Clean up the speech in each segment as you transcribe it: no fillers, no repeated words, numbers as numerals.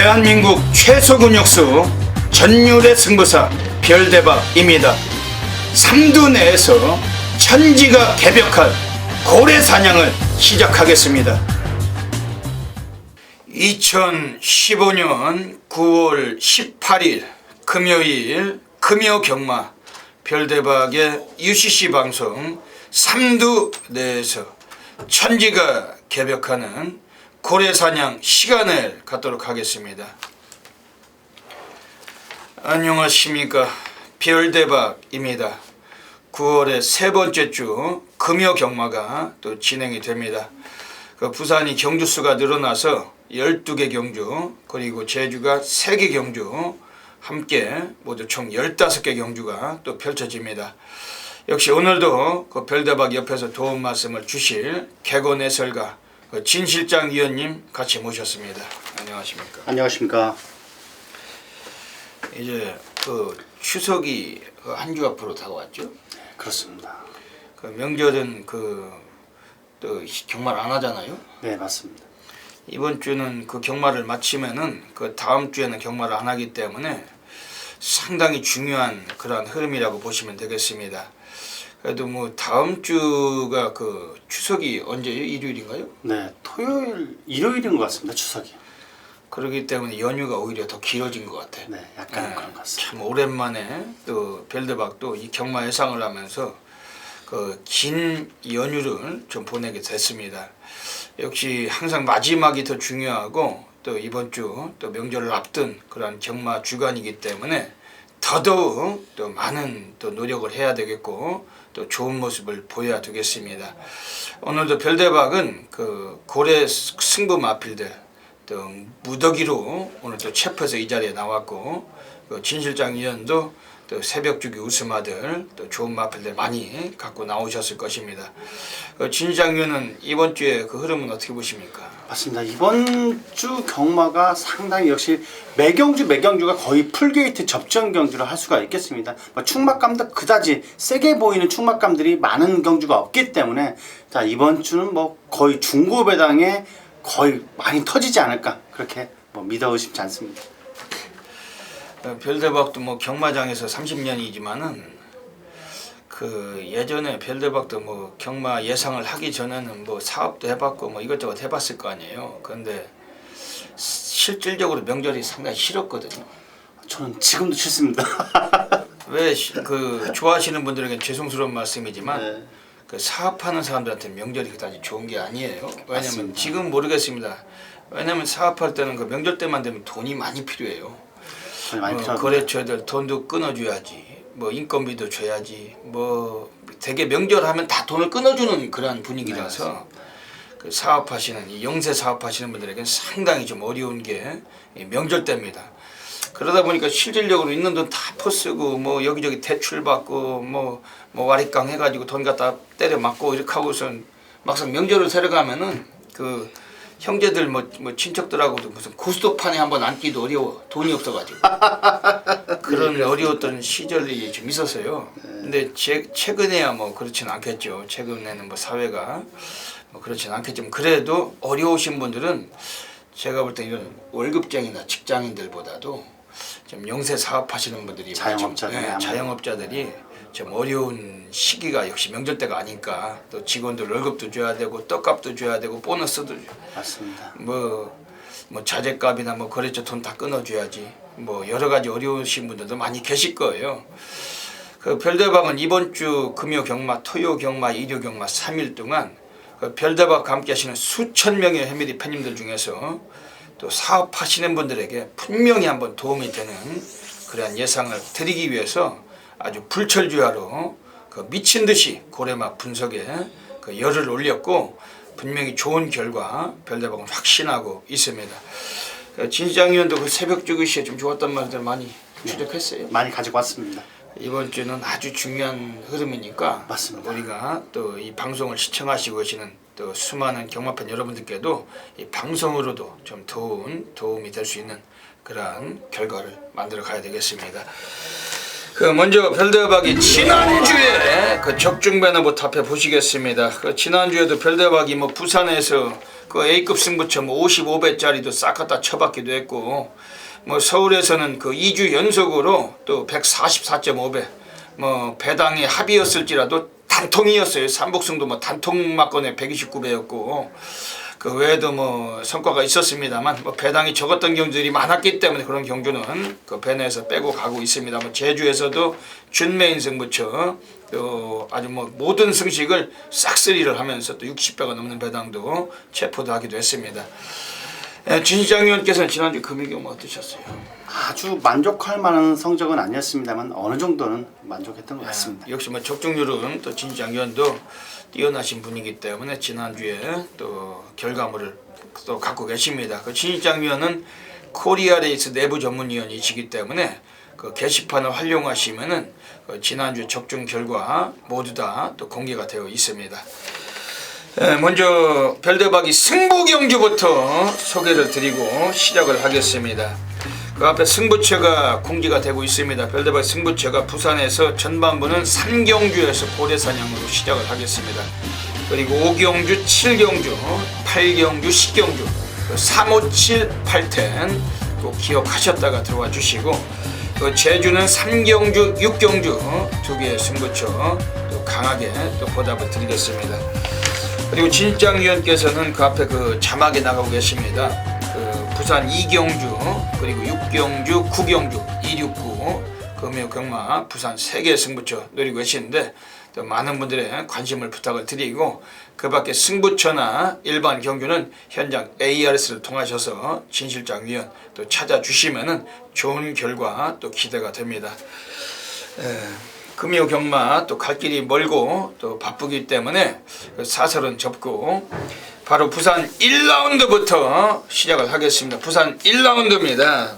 대한민국 최소 근육수 전율의 승부사 별대박입니다. 삼두 내에서 천지가 개벽할 고래 사냥을 시작하겠습니다. 2015년 9월 18일 금요일 금요경마 별대박의 UCC 방송 삼두 내에서 천지가 개벽하는 고래사냥 시간을 갖도록 하겠습니다. 안녕하십니까, 별대박입니다. 9월의 세 번째 주 금요경마가 또 진행이 됩니다. 부산이 경주수가 늘어나서 12개 경주, 그리고 제주가 3개 경주, 함께 모두 총 15개 경주가 또 펼쳐집니다. 역시 오늘도 별대박 옆에서 도움 말씀을 주실 개건 해설가 진 실장 위원님 같이 모셨습니다. 안녕하십니까? 안녕하십니까? 이제 추석이 한 주 앞으로 다가왔죠? 그렇습니다. 명절은 또 경마를 안 하잖아요? 네, 맞습니다. 이번 주는 경마를 마치면은 다음 주에는 경마를 안 하기 때문에 상당히 중요한 그러한 흐름이라고 보시면 되겠습니다. 그래도 다음 주가 추석이 언제요? 일요일인가요? 네, 일요일인 것 같습니다. 추석이. 그렇기 때문에 연휴가 오히려 더 길어진 것 같아요. 네, 약간 그런 것 같습니다. 참 오랜만에 또 별대박도 이 경마 예상을 하면서 긴 연휴를 좀 보내게 됐습니다. 역시 항상 마지막이 더 중요하고 또 이번 주 또 명절을 앞둔 그런 경마 주간이기 때문에 더더욱 또 많은 또 노력을 해야 되겠고 또 좋은 모습을 보여야 되겠습니다. 오늘도 별대박은 고래 승부 마필들 또 무더기로 오늘 또 체포해서 이 자리에 나왔고 진 실장 위원도 또 새벽주기 웃음아들 또 좋은 마필들 많이 갖고 나오셨을 것입니다. 진 실장 위원은 이번 주에 흐름은 어떻게 보십니까? 맞습니다. 이번 주 경마가 상당히 역시 매경주가 거의 풀게이트 접전 경주를 할 수가 있겠습니다. 충막감도 그다지 세게 보이는 충막감들이 많은 경주가 없기 때문에 자, 이번 주는 거의 중고배당에 거의 많이 터지지 않을까 그렇게 믿어 의심치 않습니다. 별대박도 경마장에서 30년이지만은 예전에 별대박도 경마 예상을 하기 전에는 사업도 해봤고 이것저것 해봤을 거 아니에요. 그런데 실질적으로 명절이 상당히 싫었거든요. 저는 지금도 싫습니다. 왜 좋아하시는 분들에겐 죄송스러운 말씀이지만 네. 사업하는 사람들한테 명절이 그다지 좋은 게 아니에요. 왜냐면 맞습니다. 지금 모르겠습니다. 왜냐면 사업할 때는 명절 때만 되면 돈이 많이 필요해요. 거래처들 돈도 끊어줘야지, 인건비도 줘야지, 되게 명절하면 다 돈을 끊어주는 그런 분위기라서 사업하시는 이 영세 사업하시는 분들에게는 상당히 좀 어려운 게 명절 때입니다. 그러다 보니까 실질적으로 있는 돈 다 퍼쓰고 여기저기 대출 받고 와리깡 해가지고 돈 갖다 때려 맞고 이렇게 하고선 막상 명절을 새러 가면은 형제들 친척들하고도 무슨 고스톱판에 한번 앉기도 어려워. 돈이 없어가지고. 그런 어려웠던 시절이 좀 있었어요. 근데 최근에야 그렇진 않겠죠. 최근에는 사회가 그렇진 않겠지만 그래도 어려우신 분들은 제가 볼 때 이런 월급쟁이나 직장인들보다도 좀 영세 사업하시는 분들이 자영업자들이 좀 어려운 시기가 역시 명절 때가 아닐까. 또 직원들 월급도 줘야 되고 떡값도 줘야 되고 보너스도 맞습니다. 자재값이나 거래처 돈 다 끊어줘야지. 여러 가지 어려우신 분들도 많이 계실 거예요. 별대박은 이번 주 금요 경마, 토요 경마, 일요 경마 3일 동안 별대박과 함께 하시는 수천 명의 해미리 팬님들 중에서 또 사업하시는 분들에게 분명히 한번 도움이 되는 그러한 예상을 드리기 위해서 아주 불철주야로 미친 듯이 고래마 분석에 열을 올렸고 분명히 좋은 결과 별대박은 확신하고 있습니다. 진 시장 위원도 새벽 주기 시에 좀 좋았단 말들 많이 추적했어요. 많이 가지고 왔습니다. 이번 주는 아주 중요한 흐름이니까 맞습니다. 우리가 또 이 방송을 시청하시고 계시는 또 수많은 경마팬 여러분들께도 이 방송으로도 좀 도움이 될 수 있는 그러한 결과를 만들어 가야 되겠습니다. 그 먼저 별대박이 지난주에 그 적중 배너부터 앞에 보시겠습니다. 그 지난주에도 별대박이 뭐 부산에서 그 A급 승부처 뭐 55배짜리도 싹 갖다 쳐받기도 했고, 뭐 서울에서는 그 2주 연속으로 또 144.5배 뭐 배당의 합의였을지라도 단통이었어요. 삼복승도 뭐 단통 막건에 129배였고, 그 외에도 뭐 성과가 있었습니다만 뭐 배당이 적었던 경주들이 많았기 때문에 그런 경주는 그 배너에서 빼고 가고 있습니다. 뭐 제주에서도 준메인 승부처 또 아주 뭐 모든 승식을 싹쓸이를 하면서 또 60배가 넘는 배당도 체포도 하기도 했습니다. 진시장 위원께서는 지난주 금일 경마 어떠셨어요? 아주 만족할 만한 성적은 아니었습니다만 어느 정도는 만족했던 것 같습니다. 역시 뭐 적중률은 또 진시장 위원도 뛰어나신 분이기 때문에 지난주에 또 결과물을 또 갖고 계십니다. 그 진시장 위원은 코리아 레이스 내부 전문위원이시기 때문에 그 게시판을 활용하시면은 그 지난주 적중 결과 모두 다 또 공개가 되어 있습니다. 먼저 별대박이 승부 경주부터 소개를 드리고 시작을 하겠습니다. 그 앞에 승부처가 공지가 되고 있습니다. 별대박 승부처가 부산에서 전반부는 3경주에서 고래사냥으로 시작을 하겠습니다. 그리고 5경주, 7경주, 8경주, 10경주 3, 5, 7, 8텐 꼭 기억하셨다가 들어와 주시고, 그 제주는 3경주, 6경주 두 개의 승부처 또 강하게 또 보답을 드리겠습니다. 그리고 진장 위원께서는 그 앞에 그 자막에 나가고 계십니다. 그 부산 2경주 그리고 6경주, 9경주, 269 금요 경마 부산 3개 승부처 노리고 계시는데 또 많은 분들의 관심을 부탁을 드리고, 그 밖에 승부처나 일반 경주는 현장 ARS를 통하셔서 진 실장 위원 또 찾아주시면은 좋은 결과 또 기대가 됩니다. 금요 경마 또 갈 길이 멀고 또 바쁘기 때문에 사설은 접고 바로 부산 1라운드부터 시작을 하겠습니다. 부산 1라운드입니다.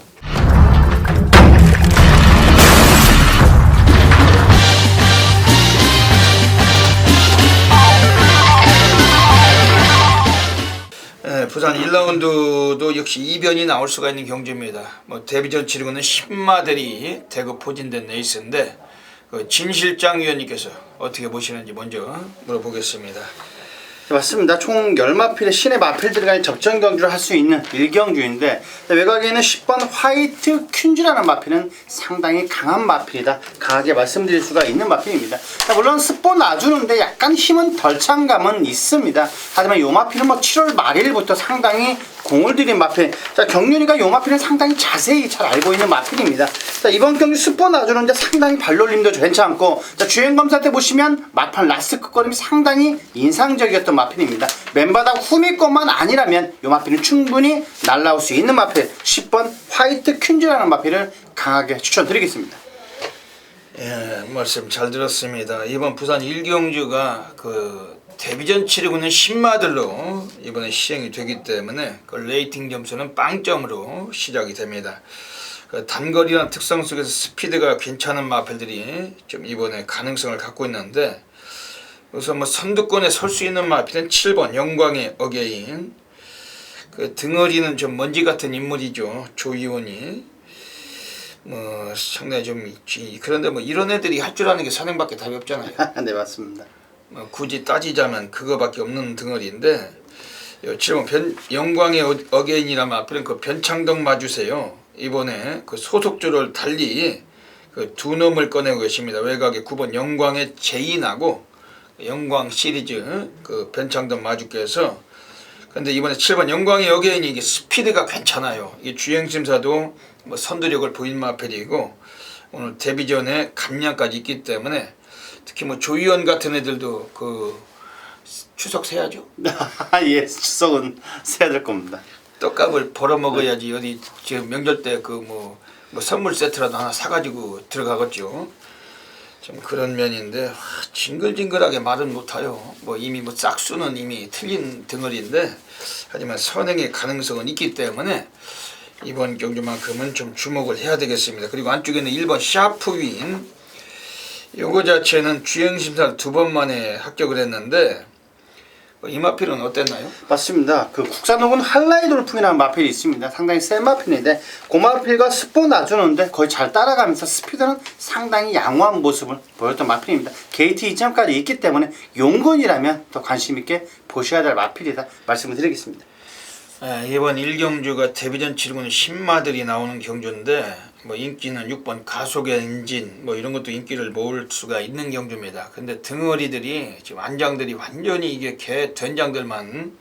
부산 1라운드도 역시 이변이 나올 수가 있는 경주입니다. 뭐 데뷔전 치르고는 10마들이 대거 포진된 레이스인데 그 진 실장 위원님께서 어떻게 보시는지 먼저 물어보겠습니다. 네, 맞습니다. 총 10마필의 신의 마필들이 간의 접전 경주를 할 수 있는 1경주인데 외곽에는 10번 화이트 퀸즈라는 마필은 상당히 강한 마필이다. 강하게 말씀드릴 수가 있는 마필입니다. 물론 스포 놔주는데 약간 힘은 덜 찬 감은 있습니다. 하지만 이 마필은 뭐 7월 말일부터 상당히 공을 들인 마필. 자, 경륜이가 이 마필은 상당히 자세히 잘 알고 있는 마필입니다. 자, 이번 경기 스포 놔주는데 상당히 발놀림도 괜찮고, 자, 주행검사 때 보시면 막판 라스트 끝걸음이 상당히 인상적이었던 마필입니다. 맨바닥 후미권만 아니라면 이 마필은 충분히 날라올 수 있는 마필 10번 화이트 퀸즈라는 마필을 강하게 추천드리겠습니다. 예, 말씀 잘 들었습니다. 이번 부산 1경주가 그 데뷔전 치르고는 10마들로 이번에 시행이 되기 때문에 그 레이팅 점수는 빵점으로 시작이 됩니다. 그 단거리란 특성 속에서 스피드가 괜찮은 마필들이 좀 이번에 가능성을 갖고 있는데, 우선 뭐 선두권에 설 수 있는 마필은 7번 영광의 어게인. 그 등어리는 좀 먼지 같은 인물이죠. 조이원이 뭐 상당히 좀 있지. 그런데 뭐 이런 애들이 할 줄 아는 게 선행밖에 답이 없잖아요. 네, 맞습니다. 뭐 굳이 따지자면 그거밖에 없는 등어리인데, 7번 영광의 어게인이라는 마필은 그 변창덕 마주세요. 이번에 그 소속주를 달리 그 두 놈을 꺼내고 계십니다. 외곽에 9번 영광의 제인하고 영광 시리즈 그 변창덕 마주께서, 근데 이번에 7번 영광의 어게인이 이게 스피드가 괜찮아요. 이게 주행심사도 뭐 선두력을 보인 마필이고 오늘 데뷔전에 감량까지 있기 때문에 특히 뭐 조희원 같은 애들도 그 추석 세야죠. 예, 추석은 세야 될 겁니다. 떡값을 벌어 먹어야지 어디 지금 명절 때 그 뭐 선물 세트라도 하나 사가지고 들어가겠죠. 좀 그런 면인데 징글징글하게 말은 못해요. 뭐 이미 뭐 짝수는 이미 틀린 등어리인데, 하지만 선행의 가능성은 있기 때문에 이번 경주만큼은 좀 주목을 해야 되겠습니다. 그리고 안쪽에는 1번 샤프윈, 요거 자체는 주행심사를 2번 만에 합격을 했는데 이마필은 어땠나요? 맞습니다. 그 국산호군 한라이 돌풍이라는 마필이 있습니다. 상당히 센 마필인데 그 마필과 스포 놔주는데 거의 잘 따라가면서 스피드는 상당히 양호한 모습을 보였던 마필입니다. 게이트 2점까지 있기 때문에 용군이라면 더 관심 있게 보셔야 될 마필이다 말씀을 드리겠습니다. 이번 1경주가 데뷔전 치르고는 신마들이 나오는 경주인데 뭐 인기는 6번 가속의 엔진 뭐 이런 것도 인기를 모을 수가 있는 경주입니다. 근데 등어리들이 지금 안장들이 완전히 이게 개 된장들만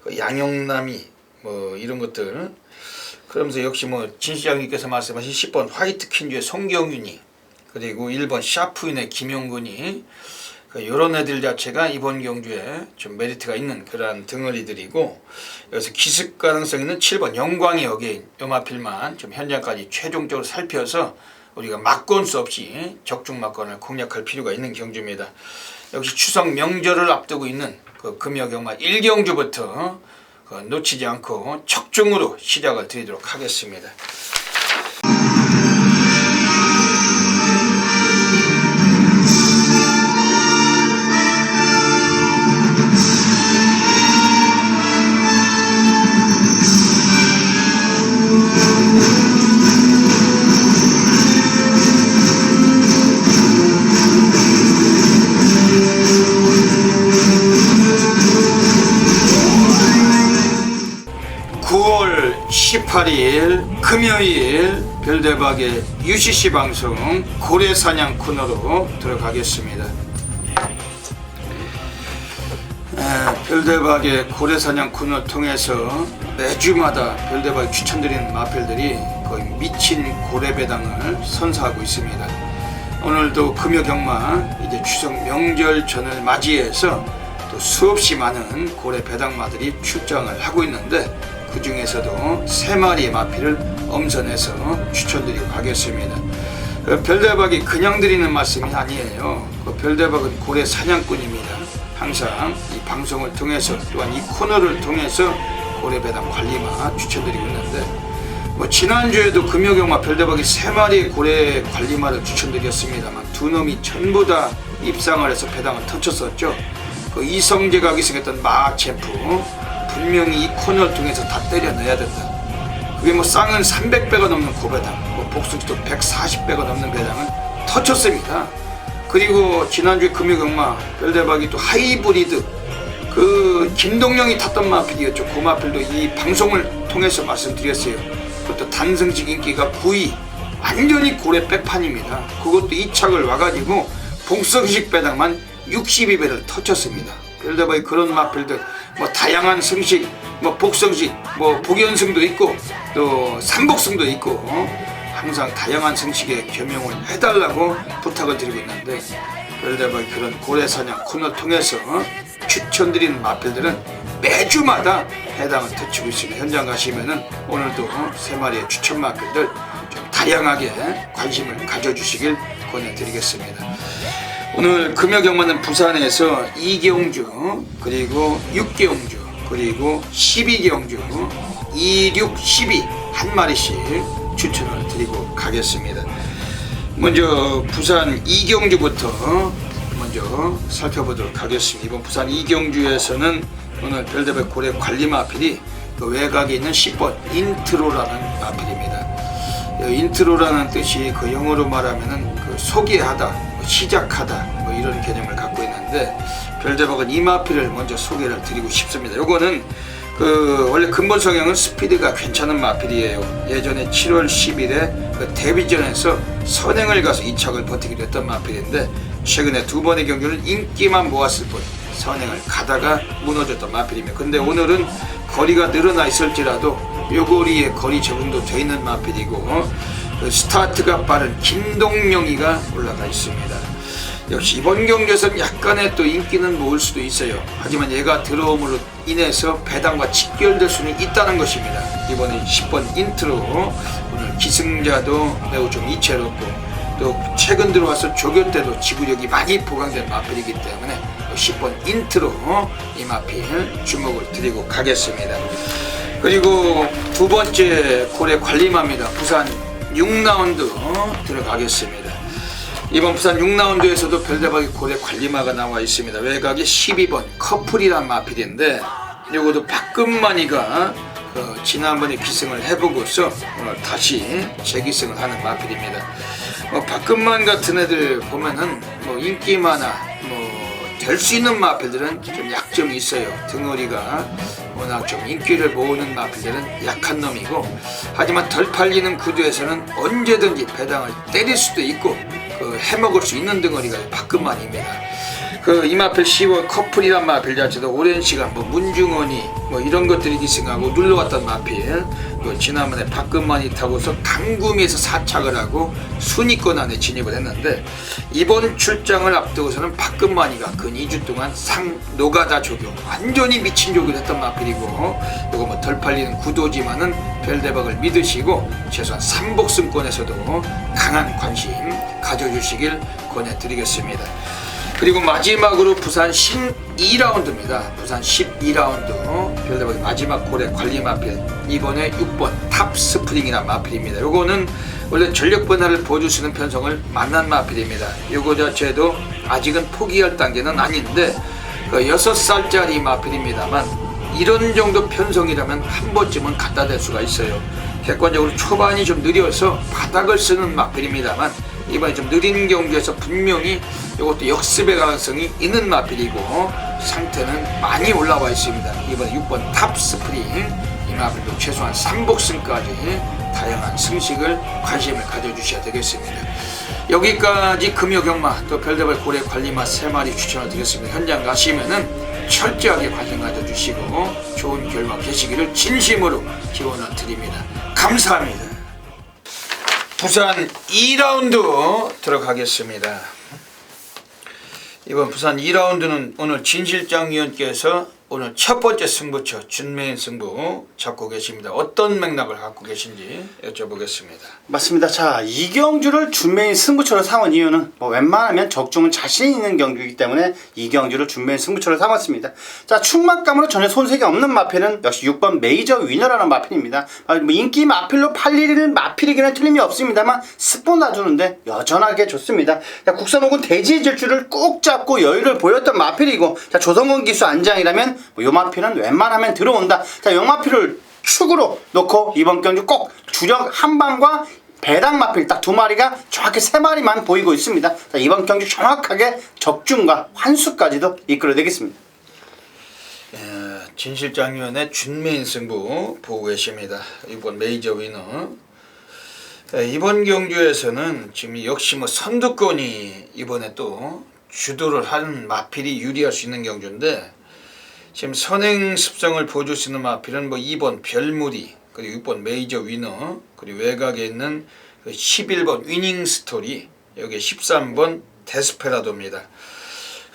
그 양영남이 뭐 이런 것들 그러면서 역시 뭐 진 시장님께서 말씀하신 10번 화이트 퀸즈의 송경윤이 그리고 1번 샤프인의 김용근이 이런 애들 자체가 이번 경주에 좀 메리트가 있는 그러한 등어리들이고 여기서 기습 가능성 있는 7번 영광의 어게인 요마필만 좀 현장까지 최종적으로 살펴서 우리가 막건수 없이 적중 막건을 공략할 필요가 있는 경주입니다. 역시 추석 명절을 앞두고 있는 그 금요경마 1경주부터 놓치지 않고 적중으로 시작을 드리도록 하겠습니다. (9월 18일) 금요일 별대박의 UCC 방송 고래사냥 코너로 들어가겠습니다. 별대박의 고래사냥 코너를 통해서 매주마다 별대박이 추천드리는 마필들이 거의 미친 고래배당을 선사하고 있습니다. 오늘도 금요경마 이제 추석 명절 전을 맞이해서 또 수없이 많은 고래배당마들이 출장을 하고 있는데 그 중에서도 3마리의 마필을 엄선해서 추천드리고 가겠습니다. 별대박이 그냥 드리는 말씀이 아니에요. 별대박은 고래 사냥꾼입니다. 항상 이 방송을 통해서 또한 이 코너를 통해서 고래 배당 관리마 추천드리고 있는데 뭐 지난주에도 금요경마 별대박이 3마리의 고래 관리마를 추천드렸습니다만 두 놈이 전부 다 입상을 해서 배당을 터쳤었죠. 그 이성재 각이 생겼던 마챔프 분명히 이 코너를 통해서 다 때려 넣어야 된다. 그게 뭐 쌍은 300배가 넘는 고배당, 뭐 복수지도 140배가 넘는 배당을 터쳤습니다. 그리고 지난주에 금요경마 별대박이 또 하이브리드 그 김동영이 탔던 마필이었죠. 그 마필도 이 방송을 통해서 말씀드렸어요. 그것도 단승식 인기가 9위 완전히 고래 백판입니다. 그것도 2착을 와가지고 복성식 배당만 62배를 터쳤습니다. 별대박이 그런 마필들 뭐 다양한 승식, 뭐 복성식, 뭐 복연승도 있고 또 삼복승도 있고 항상 다양한 승식에 겸용을 해달라고 부탁을 드리고 있는데 별대박이 그런 고래사냥 코너를 통해서 추천드리는 마필들은 매주마다 해당을 터치고 있습니다. 현장 가시면은 오늘도 3마리의 추천 마필들 좀 다양하게 관심을 가져주시길 권해드리겠습니다. 오늘 금요경마는 부산에서 2경주 그리고 6경주 그리고 12경주 2, 6, 12 한 마리씩 추천을 드리고 가겠습니다. 먼저 부산 2경주부터 먼저 살펴보도록 하겠습니다. 이번 부산 2경주에서는 오늘 별대박 고래 관리 마필이 그 외곽에 있는 10번 인트로라는 마필입니다. 인트로라는 뜻이 그 영어로 말하면은 그 소개하다, 시작하다 뭐 이런 개념을 갖고 있는데 별대박은 이 마필을 먼저 소개를 드리고 싶습니다. 요거는 그 원래 근본 성향은 스피드가 괜찮은 마필이에요. 예전에 7월 10일에 그 데뷔전에서 선행을 가서 2착을 버티기로 했던 마필인데 최근에 2번의 경주는 인기만 모았을 뿐 선행을 가다가 무너졌던 마필입니다. 근데 오늘은 거리가 늘어나 있을지라도 요거리에 거리 적응도 돼 있는 마필이고 그 스타트가 빠른 김동영이가 올라가 있습니다. 역시 이번 경주에서는 약간의 또 인기는 모을 수도 있어요. 하지만 얘가 들어옴으로 인해서 배당과 직결될 수는 있다는 것입니다. 이번에 10번 인트로 오늘 기승자도 매우 좀 이채롭고 또 최근 들어와서 조교 때도 지구력이 많이 보강된 마필이기 때문에 10번 인트로 이 마필 주목을 드리고 가겠습니다. 그리고 두 번째 고래 관리마입니다. 부산 6라운드 들어가겠습니다. 이번 부산 6라운드에서도 별대박이 고래 관리마가 나와 있습니다. 외곽에 12번 커플이란 마필인데 이것도 박금만이가 지난번에 기승을 해보고서 오늘 다시 재기승을 하는 마필입니다. 박금만 같은 애들 보면은 인기 많아 될 수 있는 마필들은 좀 약점이 있어요. 덩어리가 워낙 좀 인기를 모으는 마필들은 약한 놈이고, 하지만 덜 팔리는 구두에서는 언제든지 배당을 때릴 수도 있고 해먹을 수 있는 덩어리가 박금만입니다. 이 마필 10월 커플이란 마필 자체도 오랜 시간 문중원이 이런 것들이 기승하고 눌러왔던 마필, 지난번에 박금만이 타고서 강구미에서 사착을 하고 순위권 안에 진입을 했는데, 이번 출장을 앞두고서는 박금만이가 근 2주 동안 노가다 조교, 완전히 미친 조교를 했던 마필이고, 이거 덜 팔리는 구도지만은 별대박을 믿으시고 최소한 3복승권에서도 강한 관심 가져주시길 권해드리겠습니다. 그리고 마지막으로 부산 12라운드입니다. 부산 12라운드 별대박의 마지막 고래 관리 마필, 이번에 6번 탑스프링이라는 마필입니다. 요거는 원래 전력 변화를 보여줄 수 있는 편성을 만난 마필입니다. 요거 자체도 아직은 포기할 단계는 아닌데 6살짜리 마필입니다만 이런 정도 편성이라면 한 번쯤은 갖다 댈 수가 있어요. 객관적으로 초반이 좀 느려서 바닥을 쓰는 마필입니다만 이번에 좀 느린 경주에서 분명히 이것도 역습의 가능성이 있는 마필이고 상태는 많이 올라와 있습니다. 이번에 6번 탑스프링, 이 마필도 최소한 3복승까지 다양한 승식을 관심을 가져주셔야 되겠습니다. 여기까지 금요경마 또 별대박 고래 관리마 3마리 추천을 드렸습니다. 현장 가시면은 철저하게 관심 가져주시고 좋은 결과 계시기를 진심으로 기원을 드립니다. 감사합니다. 부산 2라운드 들어가겠습니다. 이번 부산 2라운드는 오늘 진 실장위원께서 오늘 첫 번째 승부처 준메인 승부 잡고 계십니다. 어떤 맥락을 갖고 계신지 여쭤보겠습니다. 맞습니다. 자, 이 경주를 준메인 승부처로 삼은 이유는 웬만하면 적중은 자신 있는 경주이기 때문에 이 경주를 준메인 승부처로 삼았습니다. 자, 충막감으로 전혀 손색이 없는 마필은 역시 6번 메이저 위너라는 마필입니다. 인기 마필로 팔릴 마필이기는 틀림이 없습니다만 스폰 놔주는데 여전하게 좋습니다. 자, 국산 혹은 대지의 질주를 꼭 잡고 여유를 보였던 마필이고, 자, 조성근 기수 안장이라면 요 마필은 웬만하면 들어온다. 자, 요 마필을 축으로 놓고 이번 경주 꼭 주력 한방과 배당 마필 딱 2마리가 정확히 3마리만 보이고 있습니다. 자, 이번 경주 정확하게 적중과 환수까지도 이끌어내겠습니다. 진 실장위원의 준메인 승부 보고 계십니다. 이번 메이저 위너. 이번 경주에서는 지금 역시 선두권이 이번에 또 주도를 하는 마필이 유리할 수 있는 경주인데, 지금 선행 습성을 보여줄 수 있는 마필은 2번 별무리, 그리고 6번 메이저 위너, 그리고 외곽에 있는 11번 위닝 스토리, 여기 13번 데스페라도입니다.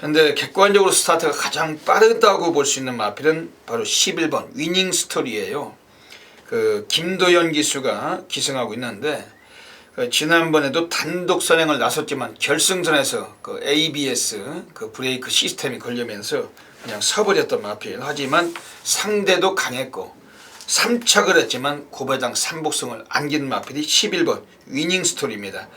근데 객관적으로 스타트가 가장 빠르다고 볼 수 있는 마필은 바로 11번 위닝 스토리예요. 김도연 기수가 기승하고 있는데, 지난번에도 단독 선행을 나섰지만 결승선에서 ABS 브레이크 시스템이 걸리면서 그냥 서버렸던 마필. 하지만 상대도 강했고 3착을 했지만 고배당 3복승을 안긴 마필이 11번 위닝 스토리입니다.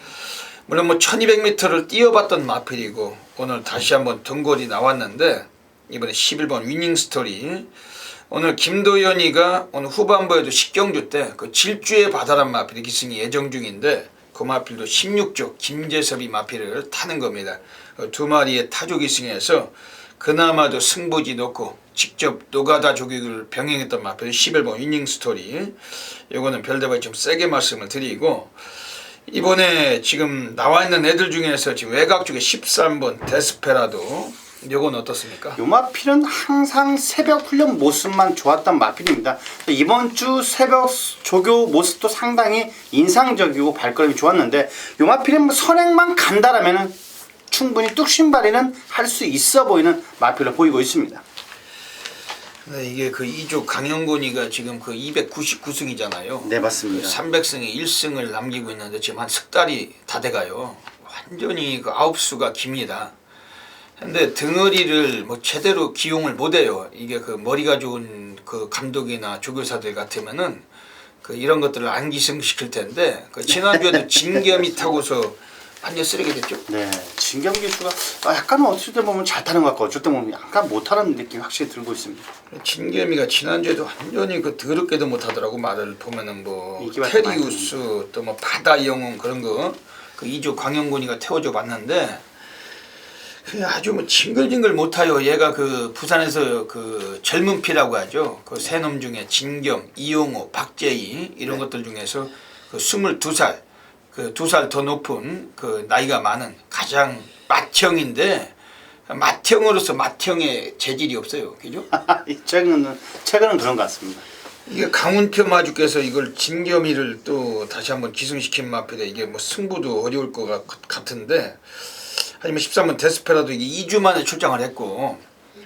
물론 1200m를 뛰어봤던 마필이고 오늘 다시 한번 등골이 나왔는데, 이번에 11번 위닝 스토리, 오늘 김도연이가 오늘 후반부에도 10경주 때 질주의 바다란 마필이 기승이 예정 중인데, 그 마필도 16조 김재섭이 마필을 타는 겁니다. 2마리의 타조 기승에서 그나마도 승부지 놓고 직접 노가다 조격을 병행했던 마필 11번 위닝 스토리, 요거는 별대박이 좀 세게 말씀을 드리고, 이번에 지금 나와 있는 애들 중에서 지금 외곽 쪽에 13번 데스페라도, 요건 어떻습니까? 요 마필은 항상 새벽 훈련 모습만 좋았던 마필입니다. 이번 주 새벽 조교 모습도 상당히 인상적이고 발걸음이 좋았는데, 요 마필은 선행만 간다라면은 충분히 뚝심발이는 할 수 있어 보이는 마필로 보이고 있습니다. 네, 이게 2조 강영곤이가 지금 299승이잖아요. 네, 맞습니다. 300승에 1승을 남기고 있는데 지금 한 석 달이 다 돼가요. 완전히 아홉수가 깁니다. 근데 덩어리를 제대로 기용을 못해요. 이게 머리가 좋은 감독이나 조교사들 같으면은 이런 것들을 안 기승시킬 텐데, 지난주에도 진겸이 타고서 완전 쓰레기 됐죠. 네, 진겸 기수가 약간은 어쩔 때 보면 잘 타는 것 같고 어쩔 때 보면 약간 못하는 느낌이 확실히 들고 있습니다. 진겸이가 지난주에도 완전히 그 더럽게도 못하더라고. 말을 보면은 뭐 인기가 테리우스 또 뭐 바다 영웅 그런 거 그 2조 광영군이가 태워줘 봤는데 아주 뭐 징글징글 못해요. 얘가 그 부산에서 그 젊은 피라고 하죠. 그 세 놈 중에 진겸, 이용호, 박재희 이런 것들 중에서 그 22살 그 2살 더 높은 그 나이가 많은 가장 맏형인데 맏형으로서 맏형의 재질이 없어요. 그죠? 최근은 그런 것 같습니다. 이게 강훈표 마주께서 이걸 진겸이를 또 다시 한번 기승시킨 마필에 이게 뭐 승부도 어려울 것 같은데 하지만 13번 데스페라도 이게 2주 만에 출장을 했고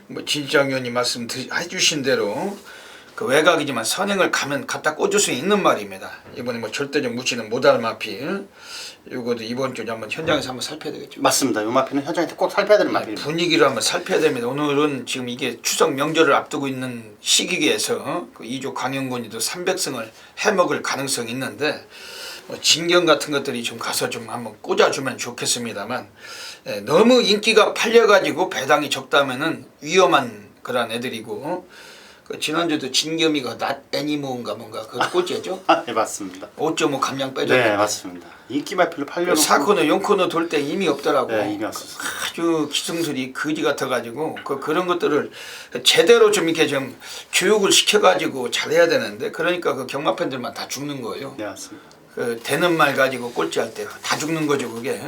뭐 진장 의원님 말씀해주신 대로 그 외곽이지만 선행을 가면 갖다 꽂을 수 있는 말입니다. 이번에 뭐 절대적 무시는 못할 마필 요거도 이번 주에 한번 현장에서 한번 살펴야 되겠죠. 맞습니다. 요 마필은 현장에서 꼭 살펴야 되는 마필입니다. 분위기를 한번 살펴야 됩니다. 오늘은 지금 이게 추석 명절을 앞두고 있는 시기에서 그 2조 광영군이도 300승을 해먹을 가능성이 있는데 뭐 진경 같은 것들이 좀 가서 좀 한번 꽂아주면 좋겠습니다만 너무 인기가 팔려가지고 배당이 적다면은 위험한 그런 애들이고 그 지난주도 진겸이가 낫 애니모인가 뭔가 그걸 꽂았죠? 네, 맞습니다. 5.5 감량 빼줬는데 네, 맞습니다. 인기 마필로 팔려놓고 4코너 6코너 돌 때 이미 없더라고. 네, 이미 없었어요. 아주 기승술이 거지 같아가지고 그런 것들을 제대로 좀 이렇게 좀 교육을 시켜가지고 잘해야 되는데 그러니까 그 경마 팬들만 다 죽는 거예요. 네, 맞습니다. 그 되는 말 가지고 꼴찌할 때 다 죽는 거죠 그게.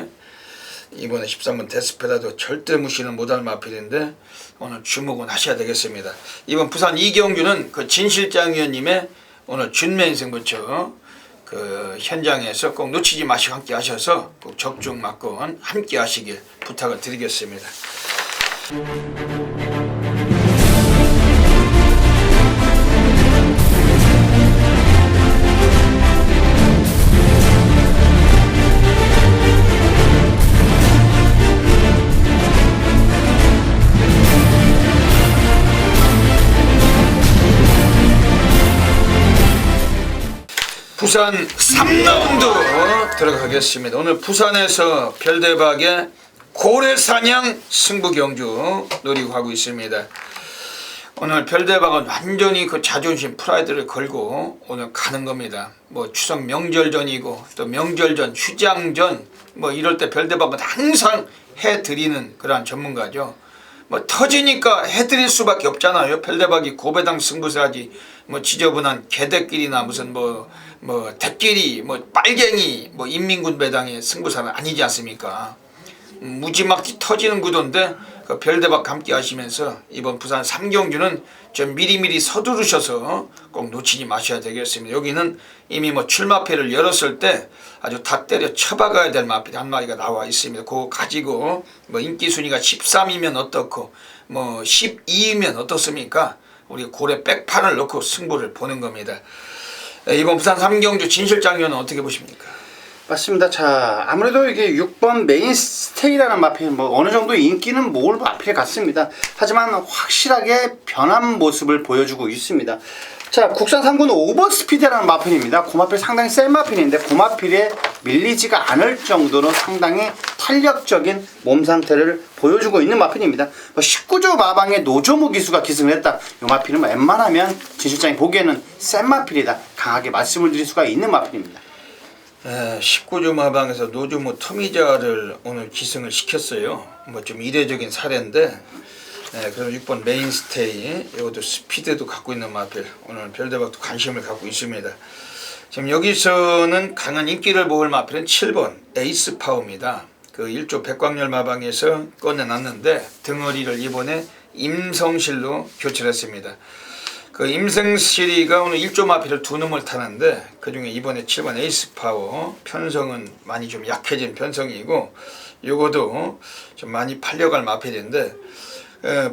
이번에 13번 데스페라도 절대 무시는 못할 마필인데 오늘 주목은 하셔야 되겠습니다. 이번 부산 이경규는 그 진 실장 위원님의 오늘 준매 승부처 그 현장에서 꼭 놓치지 마시고 함께 하셔서 꼭 적중 맞건 함께 하시길 부탁을 드리겠습니다. 부산 3라운드 들어가겠습니다. 오늘 부산에서 별대박의 고래사냥 승부경주 노리고 하고 있습니다. 오늘 별대박은 완전히 그 자존심 프라이드를 걸고 오늘 가는 겁니다. 뭐 추석 명절전이고 또 명절전 휴장전 뭐 이럴 때 별대박은 항상 해드리는 그러한 전문가죠. 뭐 터지니까 해드릴 수밖에 없잖아요. 별대박이 고배당 승부사지 뭐 지저분한 개대끼리나 무슨 뭐 대끼리 뭐 빨갱이 뭐 인민군 배당의 승부사는 아니지 않습니까? 무지막지 터지는 구도인데 그 별대박 함께 하시면서 이번 부산 3경주는 좀 미리미리 서두르셔서 꼭 놓치지 마셔야 되겠습니다. 여기는 이미 뭐 출마패를 열었을 때 아주 다 때려 쳐박아야 될 마필 한 마리가 나와 있습니다. 그거 가지고 뭐 인기 순위가 13이면 어떻고 뭐 12이면 어떻습니까? 우리 고래 백판을 넣고 승부를 보는 겁니다. 이번 부산 3경주 진 실장님은 어떻게 보십니까? 맞습니다. 자, 아무래도 이게 6번 메인스테이라는 마필 뭐 어느 정도 인기는 모을 마필 같습니다. 하지만 확실하게 변한 모습을 보여주고 있습니다. 자, 국산 3구는 오버스피드라는 마필입니다. 그 마필 상당히 센 마필인데 그 마필에 밀리지가 않을 정도로 상당히 탄력적인 몸 상태를 보여주고 있는 마필입니다. 19조 마방의 노조무 기수가 기승을 했다. 이 마필은 웬만하면 진 실장이 보기에는 센 마필이다. 강하게 말씀을 드릴 수가 있는 마필입니다. 19조 마방에서 노조무 터미자를 오늘 기승을 시켰어요. 뭐 좀 이례적인 사례인데 그럼 6번 메인스테이 이것도 스피드도 갖고 있는 마필 오늘 별대박도 관심을 갖고 있습니다. 지금 여기서는 강한 인기를 모을 마필은 7번 에이스파워입니다. 그 1조 백광열 마방에서 꺼내놨는데 등어리를 이번에 임성실로 교체했습니다. 그 임성실이가 오늘 1조 마필을 2놈을 타는데 그중에 이번에 7번 에이스파워 편성은 많이 좀 약해진 편성이고 요거도 좀 많이 팔려갈 마필인데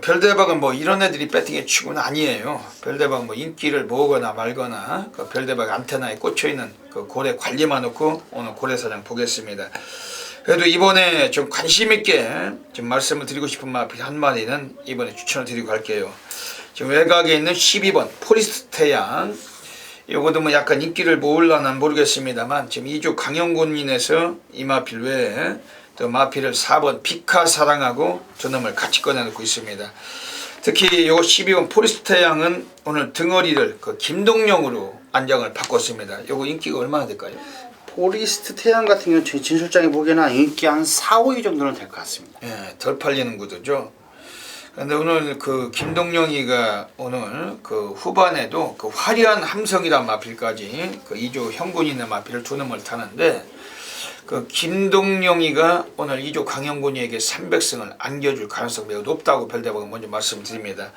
별대박은 뭐 이런 애들이 배팅의 취구는 아니에요. 별대박은 뭐 인기를 모으거나 말거나 그 별대박 안테나에 꽂혀있는 그 고래 관리만 놓고 오늘 고래사장 보겠습니다. 그래도 이번에 좀 관심있게 좀 말씀을 드리고 싶은 마필 한 마리는 이번에 추천을 드리고 갈게요. 지금 외곽에 있는 12번 포리스트 태양 요것도 뭐 약간 인기를 모을라나 모르겠습니다만 지금 2조 강영곤인에서 이 마필 외에 또 마필을 4번 피카 사랑하고 저놈을 같이 꺼내놓고 있습니다. 특히 요 12번 포리스테양은 오늘 등어리를 그 김동령으로 안장을 바꿨습니다. 요거 인기가 얼마나 될까요? 포리스트 태양 같은 경우는 제 진술장에 보기에는 인기 한 4, 5위 정도는 될 것 같습니다. 예, 덜 팔리는 구도죠. 근데 오늘 그 김동령이가 오늘 그 후반에도 그 화려한 함성이란 마필까지 그 2조 형군인의 마필을 두 놈을 타는데 그 김동령이가 오늘 2조 강영곤이에게 300승을 안겨줄 가능성이 매우 높다고 별대박은 먼저 말씀드립니다.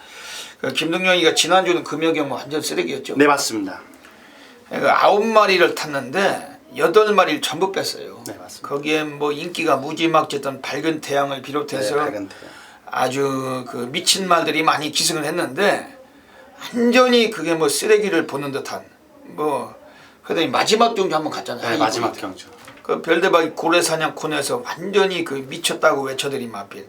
그 김동령이가 지난주는 금요경 완전 쓰레기였죠. 네, 맞습니다. 그러니까 9마리를 탔는데 8마리를 전부 뺐어요. 네, 맞습니다. 거기에 뭐 인기가 무지막지했던 밝은 태양을 비롯해서 네, 밝은 태양. 아주 그 미친 말들이 많이 기승을 했는데 완전히 그게 뭐 쓰레기를 보는 듯한 뭐 그러더니 마지막 경주 한번 갔잖아요. 네, 마지막 경주. 그 별대박이 고래사냥 코너에서 완전히 그 미쳤다고 외쳐드린 마필.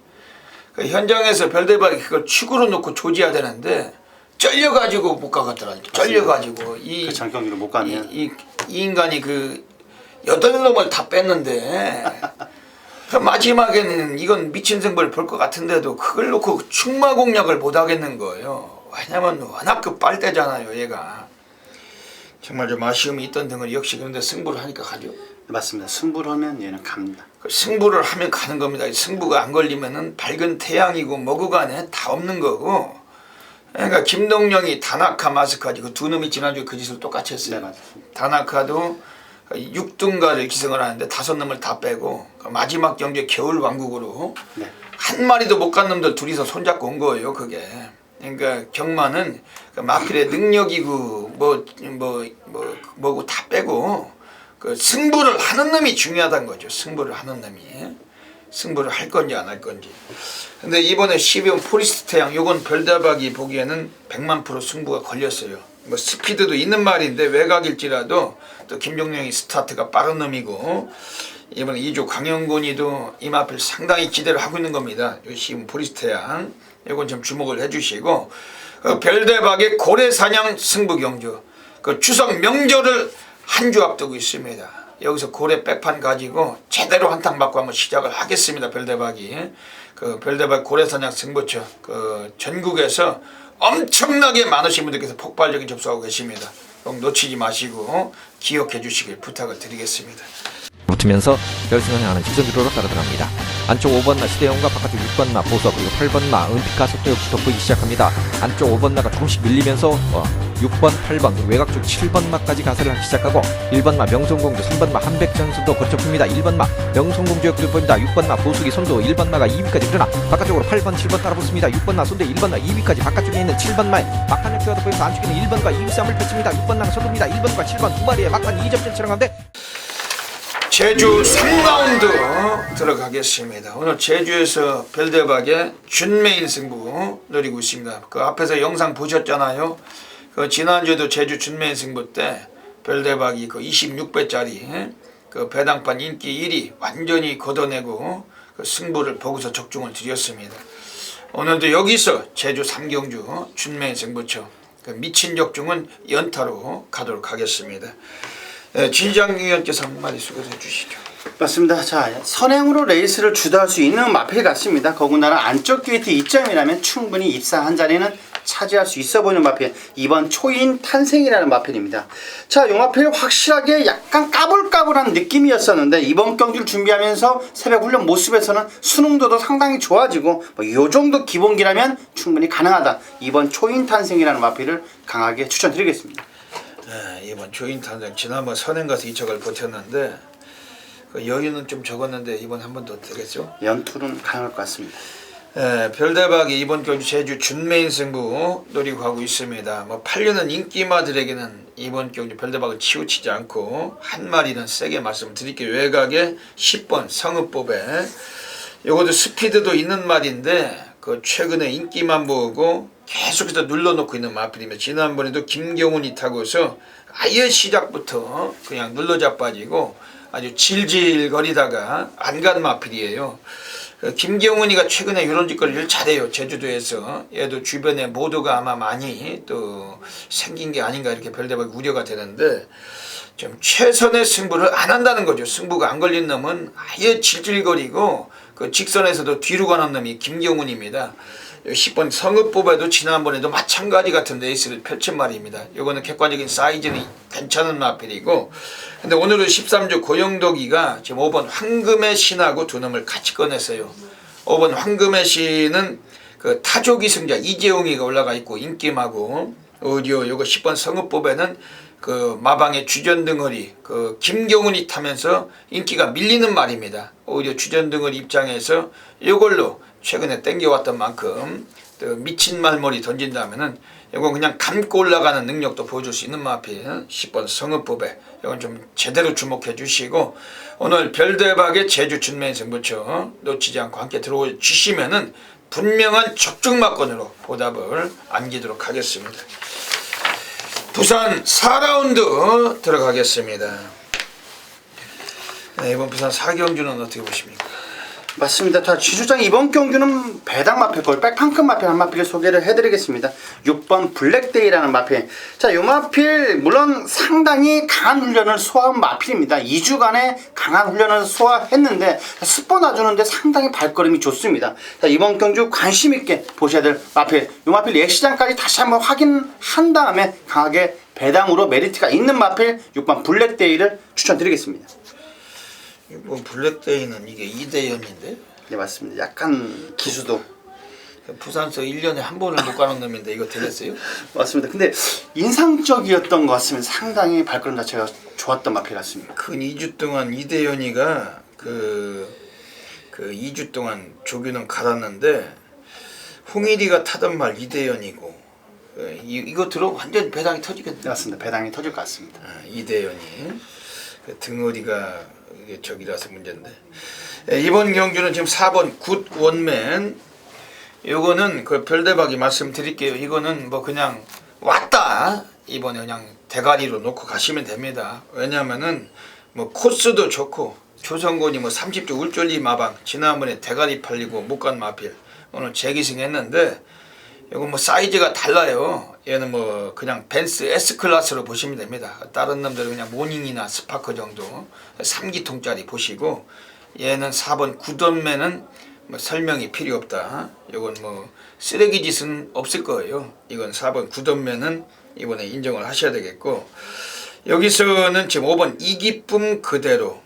그 현장에서 별대박이 그걸 축으로 놓고 조지해야 되는데 쩔려가지고 못 가겠더라고요. 쩔려가지고 그 전 경기를 못 가면 이 인간이 그 8놈을 다 뺐는데 그 마지막에는 이건 미친 승부를 볼 것 같은데도 그걸 놓고 충마 공략을 못 하겠는 거예요. 왜냐면 워낙 그 빨대잖아요 얘가. 정말 좀 아쉬움이 있던 등을 역시 그런데 승부를 하니까 가죠. 맞습니다. 승부를 하면 얘는 갑니다. 그 승부를 하면 가는 겁니다. 승부가 안 걸리면은 밝은 태양이고 뭐고 간에 다 없는 거고. 그러니까 김동령이 다나카 마스까지 그 두 놈이 지난주에 그 짓을 똑같이 했어요. 네, 맞습니다. 다나카도 6등가를 기승을 하는데 5놈을 다 빼고 그 마지막 경주에 겨울 왕국으로 네. 한 마리도 못 간 놈들 둘이서 손잡고 온 거예요. 그게. 그러니까 경마는 그 마필의 능력이고 뭐고 다 빼고 그 승부를 하는 놈이 중요하다는 거죠. 승부를 하는 놈이. 승부를 할 건지 안 할 건지. 근데 이번에 12번 포리스트 태양 요건 별다박이 보기에는 100만% 승부가 걸렸어요. 뭐 스피드도 있는 말인데 외곽일지라도 또 김종령이 스타트가 빠른 놈이고 이번에 2조 강영곤이도 이 마필 상당히 기대를 하고 있는 겁니다. 요 12번 포리스트 태양 요건 좀 주목을 해주시고 그 별대박의 고래사냥 승부경주 그 추석 명절을 한 주 앞두고 있습니다. 여기서 고래 백판 가지고 제대로 한탕 맞고 한번 시작을 하겠습니다. 별대박이 그 별대박 고래사냥 승부처 그 전국에서 엄청나게 많으신 분들께서 폭발적인 접수하고 계십니다. 꼭 놓치지 마시고 기억해 주시길 부탁을 드리겠습니다. 붙으면서 결승을 향하는 지선주로로 따라들어갑니다. 안쪽 5번마 시대용과 바깥쪽 6번마 보석 그리고 8번마 은피카 속도 역시 돋보이기 시작합니다. 안쪽 5번마가 조금씩 밀리면서 6번, 8번 그리고 외곽 쪽 7번마까지 가세를 하기 시작하고 1번마 명성공주, 3번마 한백전수도 거쳐봅니다. 1번마 명성공주 역도 보입니다. 6번마 보수기 손도 1번마가 2위까지 그러나 바깥쪽으로 8번, 7번 따라붙습니다. 6번마 손대 1번마 2위까지 바깥쪽에 있는 7번마의 막판 역도가 돋보이면서 안쪽에는 1번과 2위 싸움을 펼칩니다. 6번마가 손도입니다. 1번과 7번 두 마리의 막판 2접전을 치러가는데 제주 3라운드 들어가겠습니다. 오늘 제주에서 별대박의 준메인 승부 노리고 있습니다. 그 앞에서 영상 보셨잖아요. 그 지난주에도 제주 준메인 승부 때 별대박이 그 26배짜리 그 배당판 인기 1위 완전히 걷어내고 그 승부를 보고서 적중을 드렸습니다. 오늘도 여기서 제주 3경주 준메인 승부처 그 미친 적중은 연타로 가도록 하겠습니다. 진장위원께서 한마디 소개해 주시죠. 맞습니다. 자, 선행으로 레이스를 주도할 수 있는 마필 같습니다. 더군다나 안쪽 게이트 2점이라면 충분히 입상 한 자리는 차지할 수 있어 보이는 마필. 이번 초인 탄생이라는 마필입니다. 자, 이 마필 확실하게 약간 까불까불한 느낌이었었는데 이번 경기를 준비하면서 새벽 훈련 모습에서는 수능도도 상당히 좋아지고 이 정도 기본기라면 충분히 가능하다. 이번 초인 탄생이라는 마필을 강하게 추천드리겠습니다. 네, 이번 조인 탄생 지난번 선행 가서 2척을 버텼는데 그 여유는 좀 적었는데 이번 한 번 더 되겠죠? 연투는 가능할 것 같습니다. 네, 별대박이 이번 경주 제주 준메인 승부 노리고 가고 있습니다. 뭐 팔려는 인기마들에게는 이번 경주 별대박을 치우치지 않고 한 마리는 세게 말씀을 드릴게요. 외곽에 10번 성읍법에 요것도 스피드도 있는 말인데 그 최근에 인기만 보고 계속해서 눌러놓고 있는 마필이며 지난번에도 김경훈이 타고서 아예 시작부터 그냥 눌러자빠지고 아주 질질거리다가 안 간 마필이에요. 김경훈이가 최근에 이런 짓거리를 잘해요. 제주도에서. 얘도 주변에 모두가 아마 많이 또 생긴 게 아닌가 이렇게 별대박 우려가 되는데 좀 최선의 승부를 안 한다는 거죠. 승부가 안 걸린 놈은 아예 질질거리고 그 직선에서도 뒤로 가는 놈이 김경훈입니다. 10번 성읍법에도 지난번에도 마찬가지 같은 레이스를 펼친 말입니다. 이거는 객관적인 사이즈는 괜찮은 마필이고, 근데 오늘은 13주 고영덕이가 지금 5번 황금의 신하고 두 놈을 같이 꺼냈어요. 5번 황금의 신은 그 타조기 승자 이재용이가 올라가 있고 인기마고, 오히려 요거 10번 성읍법에는 그 마방의 주전등어리 그 김경훈이 타면서 인기가 밀리는 말입니다. 오히려 주전등어리 입장에서 이걸로 최근에 땡겨왔던 만큼 또 미친 말머리 던진다면은 이건 그냥 감고 올라가는 능력도 보여줄 수 있는 마필 10번 성읍법에 이건 좀 제대로 주목해 주시고, 오늘 별대박의 제주 준매인 승부처 놓치지 않고 함께 들어오 주시면은 분명한 적중마건으로 보답을 안기도록 하겠습니다. 부산 4라운드 들어가겠습니다. 네, 이번 부산 4경주는 어떻게 보십니까? 맞습니다. 자, 지주장 이번 경주는 배당 마필 걸 백판급 마필 한 마필을 소개를 해드리겠습니다. 6번 블랙데이라는 마필. 자, 이 마필 물론 상당히 강한 훈련을 소화한 마필입니다. 2주간의 강한 훈련을 소화했는데 스포 놔주는데 상당히 발걸음이 좋습니다. 자, 이번 경주 관심 있게 보셔야 될 마필. 이 마필 예시장까지 다시 한번 확인한 다음에 강하게 배당으로 메리트가 있는 마필 6번 블랙데이를 추천드리겠습니다. 뭐 블랙데이는 이게 2대연인데? 네, 맞습니다. 약간 기수도 부산서 1년에 한 번을 못 가는 놈인데 이거 되겠어요? 맞습니다. 근데 인상적이었던 것 같습니다. 상당히 발걸음 자체가 좋았던 마필 같습니다. 근 2주 동안 이대연이가 그 2주 동안 조규는 갈았는데 홍일이가 타던 말 이대연이고 이거 들어 완전 배당이 터지겠네. 맞습니다. 배당이 터질 것 같습니다. 이대연이 그 등어리가 이게 저기라서 문제인데, 이번 경주는 지금 4번 굿 원맨. 요거는 그 별대박이 말씀드릴게요. 이거는 뭐 그냥 왔다 이번에 그냥 대가리로 놓고 가시면 됩니다. 왜냐면은 뭐 코스도 좋고 조성곤이 뭐 30주 울졸리 마방 지난번에 대가리 팔리고 못 간 마필 오늘 재기승했는데, 이거 뭐 사이즈가 달라요. 얘는 뭐 그냥 벤츠 S클래스로 보시면 됩니다. 다른 놈들은 그냥 모닝이나 스파크 정도 3기통짜리 보시고, 얘는 4번 굿원맨은 뭐 설명이 필요 없다. 이건 뭐 쓰레기 짓은 없을 거예요. 이건 4번 굿원맨은 이번에 인정을 하셔야 되겠고, 여기서는 지금 5번 이기쁨 그대로.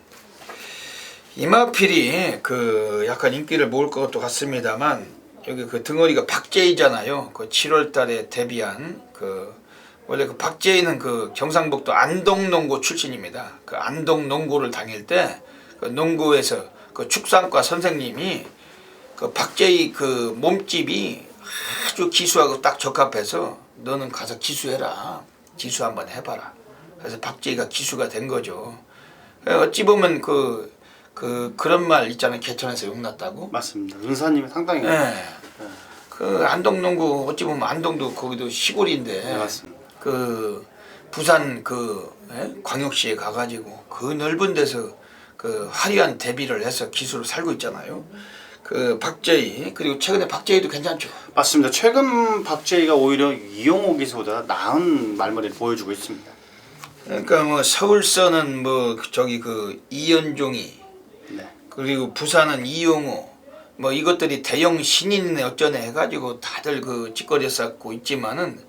이마필이 그 약간 인기를 모을 것도 같습니다만, 여기 그 등어리가 박제이잖아요. 그 7월 달에 데뷔한 원래 그 박제이는 그 경상북도 안동농고 출신입니다. 그 안동농고를 다닐 때 그 농고에서 그 축산과 선생님이 그 박제이 그 몸집이 아주 기수하고 딱 적합해서 너는 가서 기수해라. 기수 한번 해봐라. 그래서 박제이가 기수가 된 거죠. 어찌 보면 그런 말 있잖아요. 개천에서 욕났다고. 맞습니다. 은사님이 상당히 그 안동농구 어찌 보면 안동도 거기도 시골인데, 네, 맞습니다. 그 부산 광역시에 가가지고 그 넓은 데서 그 화려한 데뷔를 해서 기수로 살고 있잖아요. 그 박제이, 그리고 최근에 박제이도 괜찮죠. 맞습니다. 최근 박제이가 오히려 이용호 기수보다 나은 말머리를 보여주고 있습니다. 그러니까 뭐 서울서는 뭐 저기 그 이연종이, 네. 그리고 부산은 이용호, 뭐 이것들이 대형 신인네 어쩌네 해가지고 다들 그 짓거리 쌓고 있지만은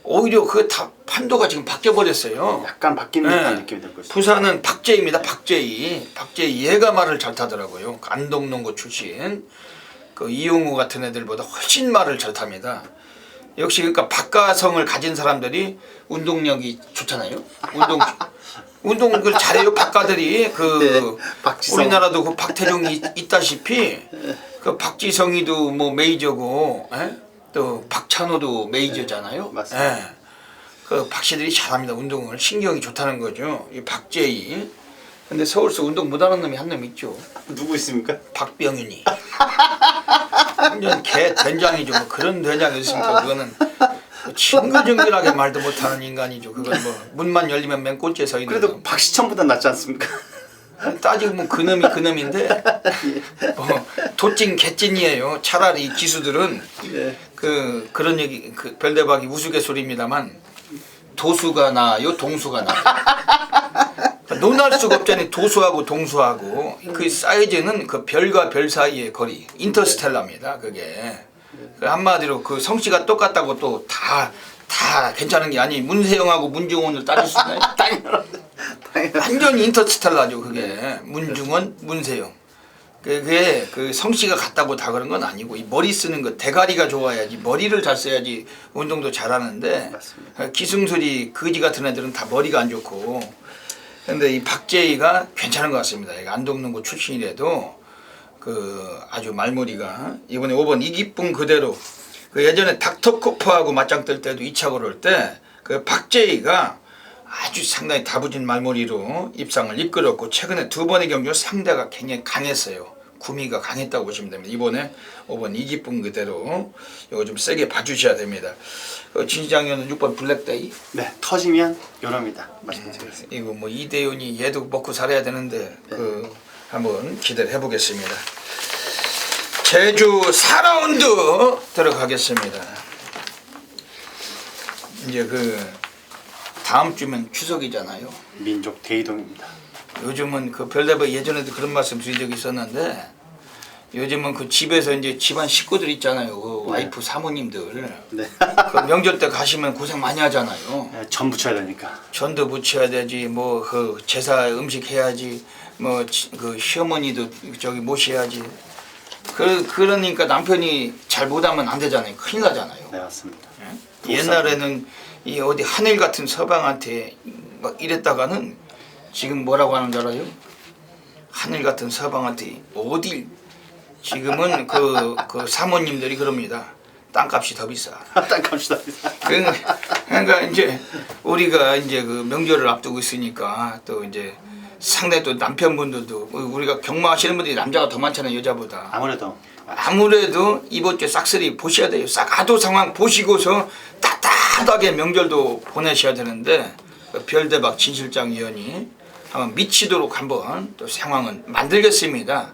오히려 그 다 판도가 지금 바뀌어 버렸어요. 약간 바뀌는 듯한 느낌이 들고 있습니다. 부산은 박제입니다. 박제이 얘가 말을 잘 타더라고요. 안동농고 출신 그 이용호 같은 애들보다 훨씬 말을 잘 탑니다. 역시 그러니까 박가성을 가진 사람들이 운동력이 좋잖아요. 운동을 잘해요. 박가들이 네, 우리나라도 그 박태종이 있다시피 그 박지성이도 뭐 메이저고, 또 박찬호도 메이저잖아요. 맞습니다. 그 박씨들이 잘합니다. 운동을 신경이 좋다는 거죠. 이 박재희. 근데 서울서 운동 못하는 놈이 한 놈 있죠. 누구 있습니까? 박병윤이. 완전 개 된장이죠. 뭐 그런 된장이 있습니까? 그거는 징글징글하게 말도 못하는 인간이죠. 그건 뭐 문만 열리면 맨 꼴찌에 서 있는. 그래도 박시천보다 낫지 않습니까? 따지면 그놈이 그놈인데 도찐 개찐이에요. 차라리 기수들은 예. 그런 얘기 별대박이 우스갯소리입니다만 도수가 나요, 동수가 나. 논할 수가 없잖아요. 도수하고 동수하고 그 사이즈는 그 별과 별 사이의 거리 인터스텔라입니다. 그게 한마디로 그 성씨가 똑같다고 또 다 괜찮은 게 아니 문세영하고 문중원을 따질 수 있나요? 완전히 인터스텔라죠. 그게 문중원, 문세영. 그게 그 성씨가 같다고 다 그런 건 아니고 이 머리 쓰는 거 대가리가 좋아야지 머리를 잘 써야지 운동도 잘하는데 맞습니다. 기승술이 거지 같은 애들은 다 머리가 안 좋고 근데 이 박재희가 괜찮은 것 같습니다. 안동농구 출신이라도 그 아주 말머리가 이번에 5번 이기쁨 그대로 그 예전에 닥터코프하고 맞짱 뜰 때도 2차 고를 때 그 박재희가 아주 상당히 다부진 말머리로 입상을 이끌었고 최근에 두 번의 경기로 상대가 굉장히 강했어요. 구미가 강했다고 보시면 됩니다. 이번에 5번 이기쁨 그대로 이거 좀 세게 봐주셔야 됩니다. 진시장님은 6번 블랙데이. 네, 터지면 요럽니다. 말씀드리겠습니다. 이거 뭐 이대훈이 얘도 먹고 살아야 되는데 그 한번 기대를 해보겠습니다. 제주 4라운드 들어가겠습니다. 이제 그 다음 주면 추석이잖아요. 민족 대이동입니다. 요즘은 그 별대박 예전에도 그런 말씀 드린 적이 있었는데 요즘은 그 집에서 이제 집안 식구들 있잖아요. 그 와이프 사모님들. 네. 그 명절 때 가시면 고생 많이 하잖아요. 네, 전 붙여야 되니까. 전도 부쳐야 되지, 뭐 그 제사 음식 해야지, 뭐 그 시어머니도 저기 모셔야지. 그러니까 남편이 잘 못하면 안 되잖아요. 큰일 나잖아요. 네, 맞습니다. 옛날에는 이 어디 하늘 같은 서방한테 막 이랬다가는 지금 뭐라고 하는 줄 알아요? 하늘 같은 서방한테 어디 지금은 그 사모님들이 그럽니다. 땅값이 더 비싸. 땅값이 더 비싸. 그러니까 이제 우리가 이제 그 명절을 앞두고 있으니까 또 이제 상당히 또 남편분들도 우리가 경마하시는 분들이 남자가 더 많잖아요, 여자보다. 아무래도 이번 주에 싹쓸이 보셔야 돼요. 싹아도 상황 보시고서 따뜻하게 명절도 보내셔야 되는데 별대박 진 실장 위원이 한번 미치도록 한번 또 상황은 만들겠습니다.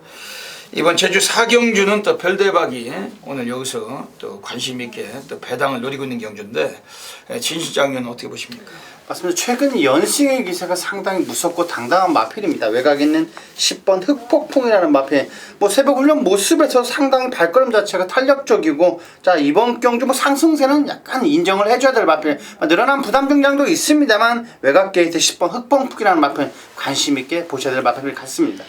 이번 제주 4경주는 또 별대박이 오늘 여기서 또 관심 있게 또 배당을 노리고 있는 경주인데 진 실장 위원은 어떻게 보십니까? 맞습니다. 최근 연승의 기세가 상당히 무섭고 당당한 마필입니다. 외곽에 있는 10번 흑폭풍이라는 마필. 뭐 새벽 훈련 모습에서 상당히 발걸음 자체가 탄력적이고, 자 이번 경주 뭐 상승세는 약간 인정을 해줘야 될 마필. 늘어난 부담 증량도 있습니다만 외곽 게이트 10번 흑폭풍이라는 마필 관심 있게 보셔야 될 마필 같습니다.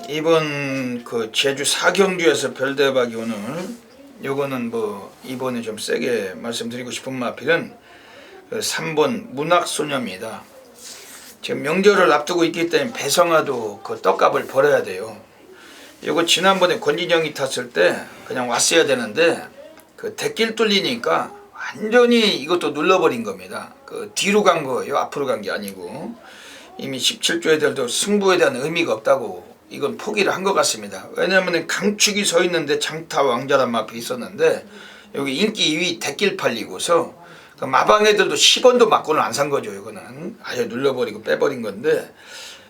이번 그 제주 4경주에서 별대박이 오늘 요거는 뭐 이번에 좀 세게 말씀드리고 싶은 마필은 3번 문학소녀입니다. 지금 명절을 앞두고 있기 때문에 배성아도 그 떡값을 벌어야 돼요. 이거 지난번에 권진영이 탔을 때 그냥 왔어야 되는데 그 대길 뚫리니까 완전히 이것도 눌러버린 겁니다. 그 뒤로 간 거예요. 앞으로 간 게 아니고 이미 17조 애들도 승부에 대한 의미가 없다고 이건 포기를 한 것 같습니다. 왜냐하면 강축이 서 있는데 장타 왕자란 마필이 있었는데 여기 인기 2위 대길 팔리고서 그 마방 애들도 10원도 맞고는 안 산 거죠. 이거는 아예 눌러버리고 빼버린 건데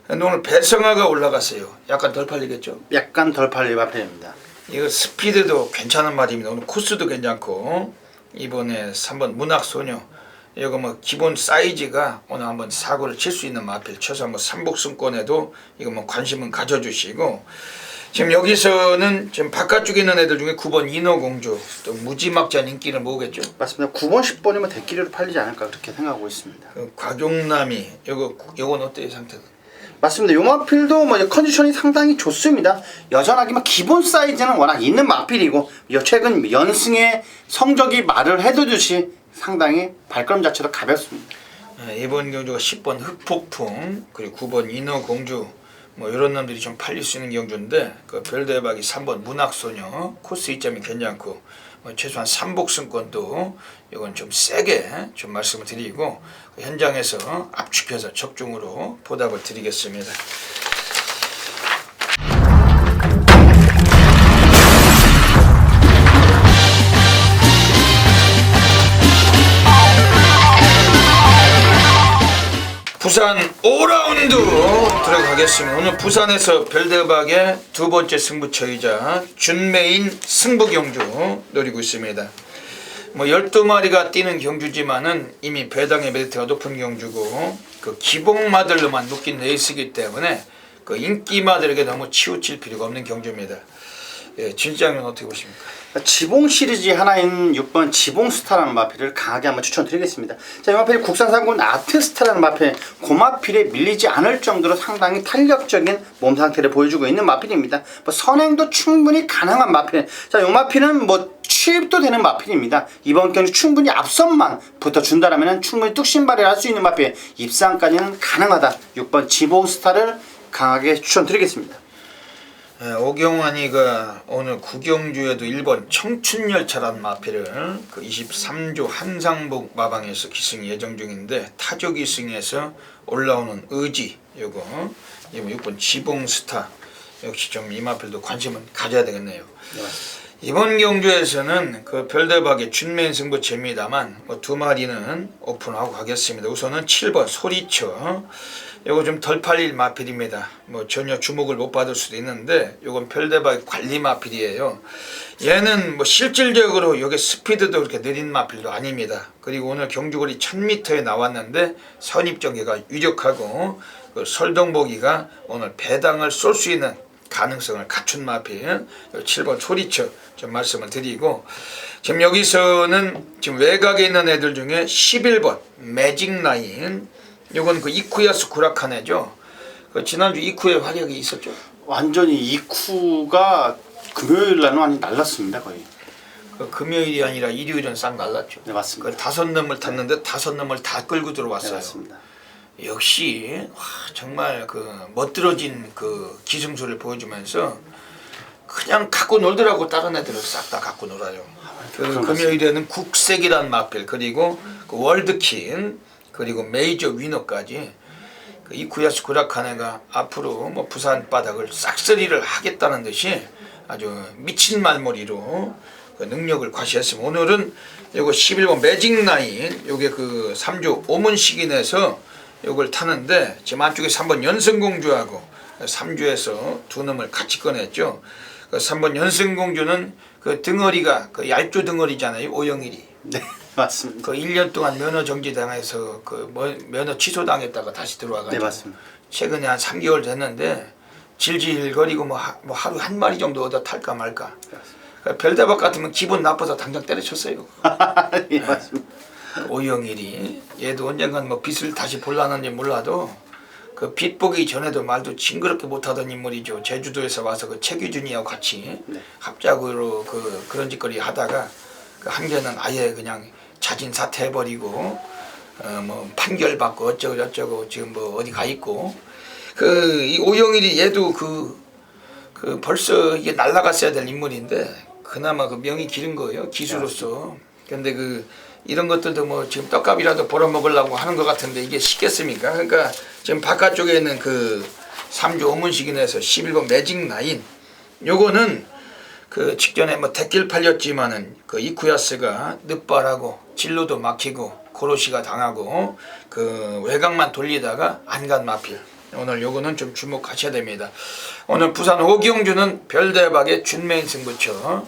오늘 배성아가 올라갔어요. 약간 덜 팔리겠죠? 약간 덜 팔릴 마필입니다. 이거 스피드도 괜찮은 말입니다. 오늘 코스도 괜찮고 이번에 3번 문학소녀 이거 뭐 기본 사이즈가 오늘 한번 사고를 칠 수 있는 마필 쳐서 한번 삼복승권에도 이거 뭐 관심은 가져주시고 지금 여기서는 지금 바깥쪽에 있는 애들 중에 9번 인어공주 또 무지막지한 인기를 모으겠죠. 맞습니다. 9번 10번이면 대끼리로 팔리지 않을까 그렇게 생각하고 있습니다. 그 곽용남이 요건 어때요 상태가? 맞습니다. 요 마필도 뭐 컨디션이 상당히 좋습니다. 여전하게 기본 사이즈는 워낙 있는 마필이고 최근 연승의 성적이 말을 해두듯이 상당히 발걸음 자체도 가볍습니다. 이번 경주가 10번 흑폭풍 그리고 9번 인어공주 뭐 이런 놈들이 좀 팔릴 수 있는 경주인데 그 별대박이 3번 문학소녀 코스 2점이 괜찮고 뭐 최소한 삼복승권도 이건 좀 세게 좀 말씀을 드리고 그 현장에서 압축해서 적중으로 보답을 드리겠습니다. 부산 5라운드 들어가겠습니다. 오늘 부산에서 별대박의 두 번째 승부처이자 준메인 승부 경주 노리고 있습니다. 뭐 12마리가 뛰는 경주지만은 이미 배당의 메리트가 높은 경주고 그 기복마들로만 묶인 레이스이기 때문에 그 인기마들에게 너무 치우칠 필요가 없는 경주입니다. 예, 진짜는 어떻게 보십니까? 지봉 시리즈 하나인 6번 지봉스타라는 마필을 강하게 한번 추천드리겠습니다. 자, 이 마필 국산상군 아트스타라는 마필, 그 마필에 밀리지 않을 정도로 상당히 탄력적인 몸 상태를 보여주고 있는 마필입니다. 뭐 선행도 충분히 가능한 마필. 자, 이 마필은 뭐 취입도 되는 마필입니다. 이번 경주 충분히 앞선만 붙어준다라면 충분히 뚝심발휘를 할 수 있는 마필, 입상까지는 가능하다. 6번 지봉스타를 강하게 추천드리겠습니다. 오경환이가 오늘 구경주에도 1번 청춘열차라는 마필을 그 23조 한상복 마방에서 기승 예정 중인데 타조 기승에서 올라오는 의지 요거 6번 지봉스타 역시 좀 이 마필도 관심을 가져야 되겠네요. 이번 경주에서는 그 별대박의 준메인 승부처입니다만 뭐 두 마리는 오픈하고 가겠습니다. 우선은 7번 소리쳐 요거 좀 덜 팔릴 마필입니다. 뭐 전혀 주목을 못 받을 수도 있는데 요건 별대박의 관리 마필이에요. 얘는 뭐 실질적으로 요게 스피드도 그렇게 느린 마필도 아닙니다. 그리고 오늘 경주거리 1000m에 나왔는데 선입전개가 유력하고 그 설동보기가 오늘 배당을 쏠 수 있는 가능성을 갖춘 마필 7번 소리쳐 좀 말씀을 드리고, 지금 여기서는 지금 외곽에 있는 애들 중에 11번 매직라인, 요건 그 이쿠야스 구라카네죠. 그 지난주 이쿠의 활약이 있었죠. 완전히 이쿠가 금요일 날은 완전히 날랐습니다. 거의. 그 금요일이 아니라 일요일은 싹 날랐죠. 네, 맞습니다. 그 5놈을 탔는데 5놈을 다 끌고 들어왔어요. 네, 맞습니다. 역시 정말 그 멋들어진 그 기승술을 보여주면서 그냥 갖고 놀더라고. 다른 애들은 싹 다 갖고 놀아요. 그 금요일에는 국색이란 마필, 그리고 그 월드킨, 그리고 메이저 위너까지 그 이쿠야스 구라카네가 앞으로 뭐 부산 바닥을 싹쓸이를 하겠다는 듯이 아주 미친 말머리로 그 능력을 과시했습니다. 오늘은 요거 11번 매직라인, 요게 그 3조 오문식인에서 요걸 타는데 지금 안쪽에 3번 연승공주하고 3주에서 두 놈을 같이 꺼냈죠. 그 3번 연승공주는 그 등어리가 그 얄조 등어리잖아요. 오영일이. 네, 맞습니다. 그 1년 동안 면허 정지당해서 그 면허 취소당했다가 다시 들어와가지고 네, 맞습니다. 최근에 한 3개월 됐는데 질질거리고 뭐 하루 한 마리 정도 얻어 탈까 말까. 그 별대박 같으면 기분 나빠서 당장 때려쳤어요. 네, 맞습니다. 오영일이 얘도 언젠간 뭐 빚을 다시 볼라는지 몰라도 그 빚 보기 전에도 말도 징그럽게 못하던 인물이죠. 제주도에서 와서 그 최규준이하고 같이 합작으로 그런 짓거리 하다가 그 한계는 아예 그냥 자진 사퇴해버리고 뭐 판결 받고 어쩌고 저쩌고 지금 뭐 어디 가 있고, 그 이 오영일이 얘도 그 벌써 이게 날라갔어야 될 인물인데 그나마 그 명이 기른 거예요, 기수로서. 근데 그 이런 것들도 뭐 지금 떡값이라도 벌어먹으려고 하는 것 같은데 이게 쉽겠습니까? 그러니까 지금 바깥쪽에 있는 그 3조 오문식인에서 11번 매직라인, 요거는 그 직전에 뭐 대길 팔렸지만은 그 이쿠야스가 늦발하고 진로도 막히고 고로시가 당하고 그 외곽만 돌리다가 안 간 마필. 오늘 요거는 좀 주목하셔야 됩니다. 오늘 부산 오경주는 별대박의 준메인 승부처.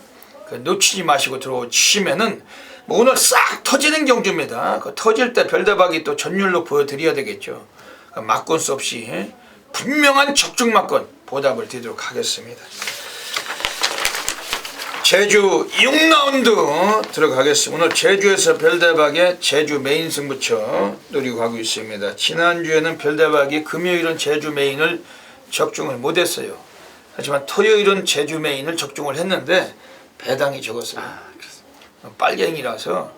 그 놓치지 마시고 들어오시면은 뭐 오늘 싹 터지는 경주입니다. 그 터질 때 별대박이 또 전율로 보여드려야 되겠죠. 그 막권 수 없이 분명한 적중 막권 보답을 드리도록 하겠습니다. 제주 6라운드 들어가겠습니다. 오늘 제주에서 별대박의 제주 메인 승부처 노리고 가고 있습니다. 지난주에는 별대박이 금요일은 제주 메인을 적중을 못했어요. 하지만 토요일은 제주 메인을 적중을 했는데 배당이 적었어요. 빨갱이라서